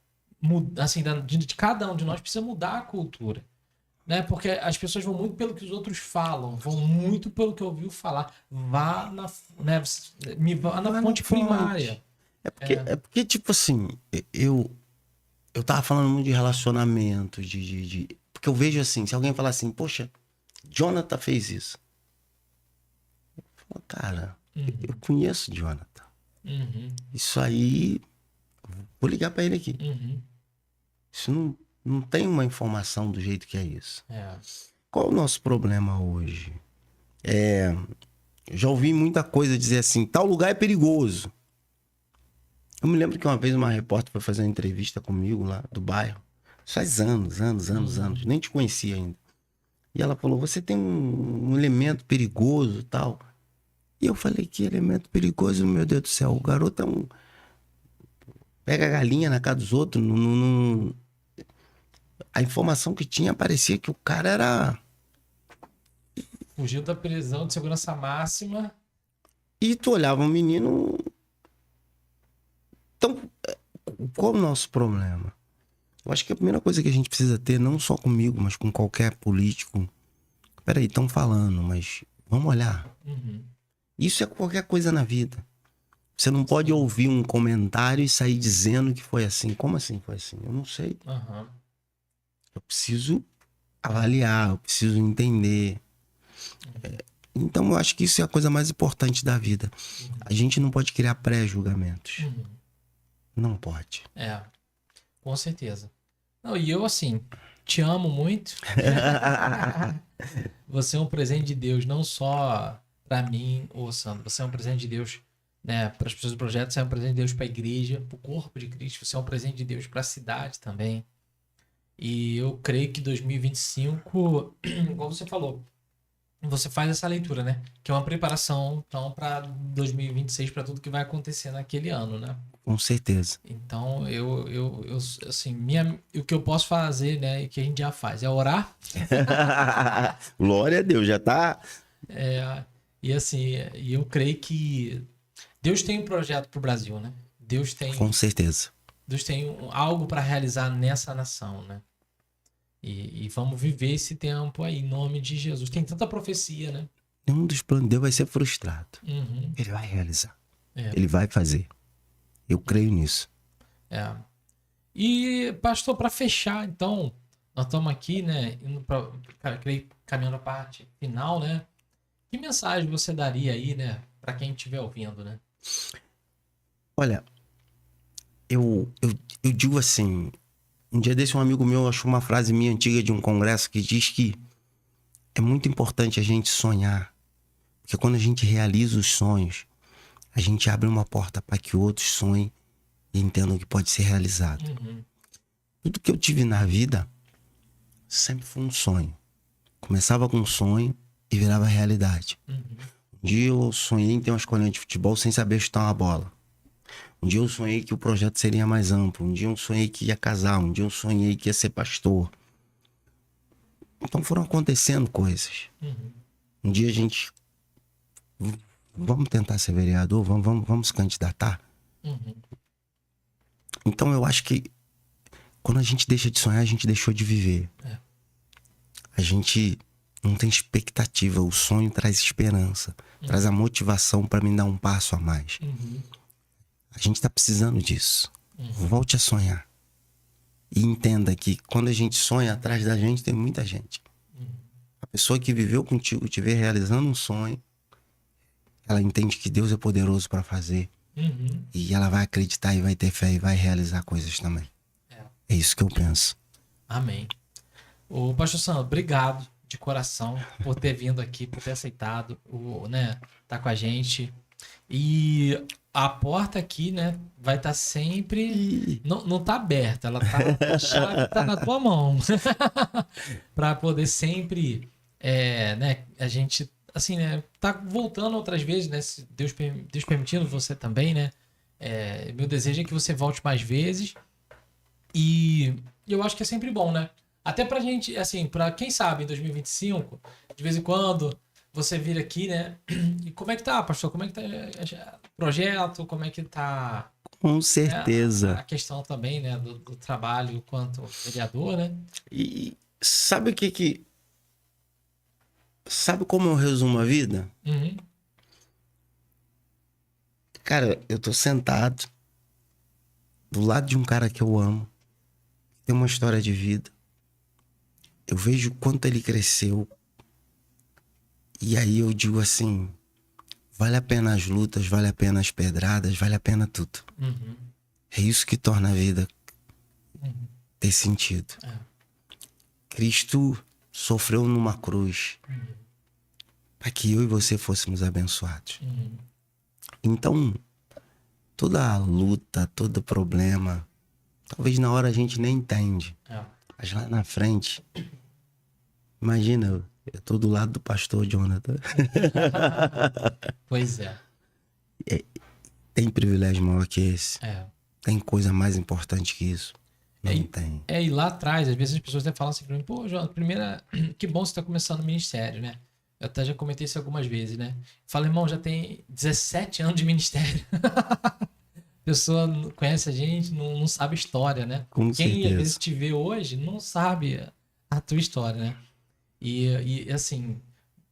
assim, de cada um de nós precisa mudar a cultura, né? Porque as pessoas vão muito pelo que os outros falam, vão muito pelo que ouviu falar. Vá na, né, vá na fonte primária. É porque, tipo assim, eu tava falando muito de relacionamento, porque eu vejo assim, se alguém falar assim, poxa, Jonathan fez isso. Eu falo, cara, eu conheço Jonathan. Isso aí, vou ligar pra ele aqui. Isso não tem uma informação do jeito que é isso. Qual o nosso problema hoje? Eu já ouvi muita coisa dizer assim, tal lugar é perigoso. Eu me lembro que uma vez uma repórter foi fazer uma entrevista comigo lá do bairro. Isso faz anos. Nem te conhecia ainda. E ela falou, você tem um elemento perigoso e tal. E eu falei, que elemento perigoso, meu Deus do céu. O garoto pega a galinha na casa dos outros. A informação que tinha parecia que o cara era... Fugiu da prisão de segurança máxima. E tu olhava um menino... Então, qual o nosso problema? Eu acho que a primeira coisa que a gente precisa ter, não só comigo, mas com qualquer político... Peraí, estão falando, mas vamos olhar. Isso é qualquer coisa na vida. Você não pode ouvir um comentário e sair dizendo que foi assim. Como assim foi assim? Eu não sei. Eu preciso avaliar, eu preciso entender. Então eu acho que isso é a coisa mais importante da vida. A gente não pode criar pré-julgamentos. Não pode. Com certeza. Não, e eu, assim, te amo muito. Você é um presente de Deus, não só para mim, ô Sandro. Você é um presente de Deus, né, para as pessoas do projeto. Você é um presente de Deus para a igreja, para o corpo de Cristo. Você é um presente de Deus para a cidade também. E eu creio que 2025, igual você falou, você faz essa leitura, né? Que é uma preparação, então, para 2026, para tudo que vai acontecer naquele ano, né? Com certeza. Então, assim, o que eu posso fazer, né, e que a gente já faz, é orar. Glória a Deus, já tá... E assim, e eu creio que Deus tem um projeto pro Brasil, né? Com certeza. Deus tem algo para realizar nessa nação, né? E vamos viver esse tempo aí, em nome de Jesus. Tem tanta profecia, né? Nenhum dos planos de Deus vai ser frustrado. Ele vai realizar. Ele vai fazer. Eu creio nisso. E, pastor, para fechar, então, nós estamos aqui, né, caminhando a parte final, né? Que mensagem você daria aí, né, para quem estiver ouvindo, né? Olha, eu digo assim, um dia desse um amigo meu achou uma frase minha antiga de um congresso que diz que é muito importante a gente sonhar, porque quando a gente realiza os sonhos, a gente abre uma porta para que outros sonhem e entendam que pode ser realizado. Tudo que eu tive na vida sempre foi um sonho. Começava com um sonho e virava realidade. Um dia eu sonhei em ter uma escolinha de futebol sem saber chutar uma bola. Um dia eu sonhei que o projeto seria mais amplo. Um dia eu sonhei que ia casar. Um dia eu sonhei que ia ser pastor. Então foram acontecendo coisas. Um dia a gente... Vamos tentar ser vereador? Vamos se candidatar? Então eu acho que quando a gente deixa de sonhar, a gente deixou de viver. A gente não tem expectativa. O sonho traz esperança. Traz a motivação para me dar um passo a mais. A gente tá precisando disso. Volte a sonhar. E entenda que quando a gente sonha, atrás da gente tem muita gente. A pessoa que viveu contigo, te vê realizando um sonho, ela entende que Deus é poderoso para fazer. E ela vai acreditar e vai ter fé e vai realizar coisas também. É isso que eu penso. Amém. Ô, pastor Sandro, obrigado de coração por ter vindo aqui, por ter aceitado, né, tá com a gente. E a porta aqui, né, vai estar sempre. Ih, Não tá aberta, ela tá. A chave tá na tua mão. Para poder sempre. Né, a gente. Assim, né? Tá voltando outras vezes, né? Se Deus permitindo, você também, né? Meu desejo é que você volte mais vezes. E eu acho que é sempre bom, né? Até pra gente, assim, pra quem sabe, em 2025, de vez em quando, você vir aqui, né? E como é que tá, pastor? Como é que tá o projeto? Como é que tá, com né, a certeza. questão também, né, do trabalho quanto vereador, né? E sabe o que que... Sabe como eu resumo a vida? Uhum, Cara, eu tô sentado do lado de um cara que eu amo, tem uma história de vida. Eu vejo o quanto ele cresceu. E aí eu digo assim, vale a pena as lutas, vale a pena as pedradas, vale a pena tudo. uhum, É isso que torna a vida uhum. ter sentido. É, Cristo sofreu numa cruz para que eu e você fôssemos abençoados. uhum, Então, toda a luta, todo problema, talvez na hora a gente nem entende. é. Mas lá na frente, imagina, eu tô do lado do pastor Jonathan. Pois é. Tem privilégio maior que esse? É. Tem coisa mais importante que isso? Não E, tem. e lá atrás, às vezes as pessoas até falam assim pra mim, pô, João, primeira, que bom você tá começando o ministério, né? Eu até já comentei isso algumas vezes, né? Fala, irmão, já tem 17 anos de ministério. A pessoa conhece a gente, não sabe a história, né? Com Quem às vezes certeza. te vê hoje não sabe a tua história, né? Assim,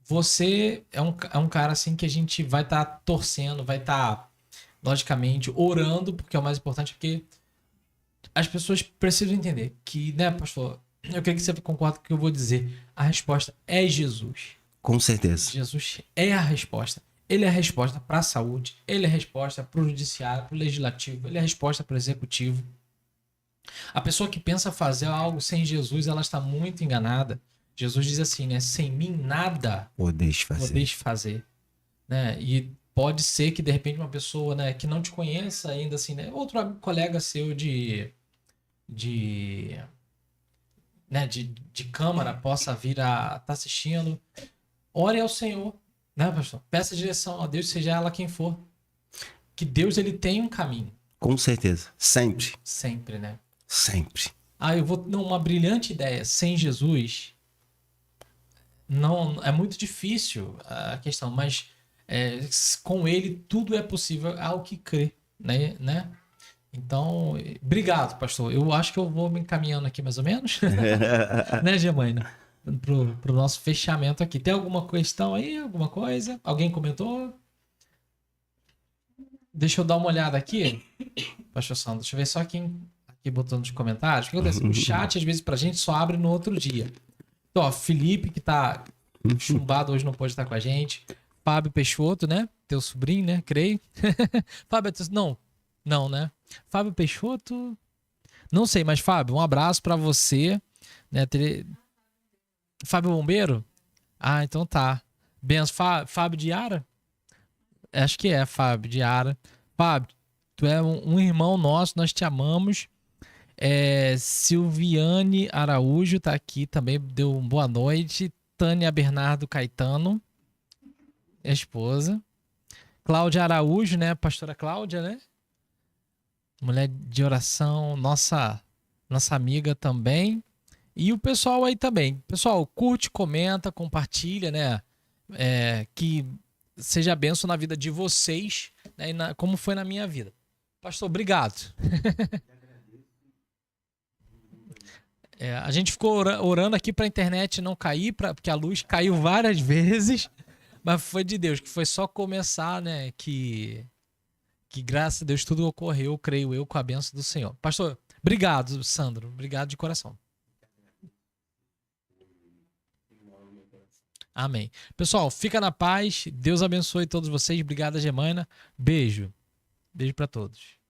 você é um cara assim que a gente vai estar torcendo, vai estar, logicamente, orando, porque é o mais importante, porque as pessoas precisam entender que, né, pastor? Eu creio que você concorda com o que eu vou dizer. A resposta é Jesus. Com certeza. Jesus é a resposta. Ele é a resposta para a saúde, ele é a resposta para o judiciário, para o legislativo, ele é a resposta para o executivo. A pessoa que pensa fazer algo sem Jesus, ela está muito enganada. Jesus diz assim, né? Sem mim nada Podeis fazer. podeis fazer, né? E pode ser que de repente uma pessoa, né, que não te conheça ainda assim, né, outro colega seu de né, de câmara possa vir a estar assistindo, ore ao Senhor, né, pastor? Peça direção a Deus, seja ela quem for. Que Deus ele tem um caminho, Com certeza. Sempre. sempre, né? Sempre. Ah, eu vou não, uma brilhante ideia. Sem Jesus, não é muito difícil a questão, mas com ele tudo é possível ao que crê, né? Então, obrigado, pastor. Eu acho que eu vou me encaminhando aqui mais ou menos, né, Gemaina? Pro nosso fechamento aqui. Tem alguma questão aí? Alguma coisa? Alguém comentou? Deixa eu dar uma olhada aqui, pastor Sandro. Deixa eu ver só quem aqui botou nos comentários. O que acontece? O chat, às vezes, pra gente só abre no outro dia. Então, ó, Felipe, que tá chumbado hoje, não pode estar com a gente. Fábio Peixoto, né? Teu sobrinho, né? Creio. Fábio, não, né? Fábio Peixoto. Não sei, mas Fábio, um abraço pra você. Né? Fábio Bombeiro? Ah, então tá. Benção. Fábio Diara? Acho que é, Fábio Diara. Fábio, tu é um irmão nosso, nós te amamos. Silviane Araújo tá aqui também, deu uma boa noite. Tânia Bernardo Caetano, esposa. Cláudia Araújo, né? Pastora Cláudia, né? Mulher de oração, nossa amiga também. E o pessoal aí também. Pessoal, curte, comenta, compartilha, né? Que seja bênção na vida de vocês, né? Como foi na minha vida. Pastor, obrigado. A gente ficou orando aqui para a internet não cair, porque a luz caiu várias vezes, mas foi de Deus, que foi só começar, né? Que graças a Deus tudo ocorreu, creio eu, com a bênção do Senhor. Pastor, obrigado, Sandro. Obrigado de coração. Amém. Pessoal, fica na paz. Deus abençoe todos vocês. Obrigado, Gemaina. Beijo. Beijo para todos.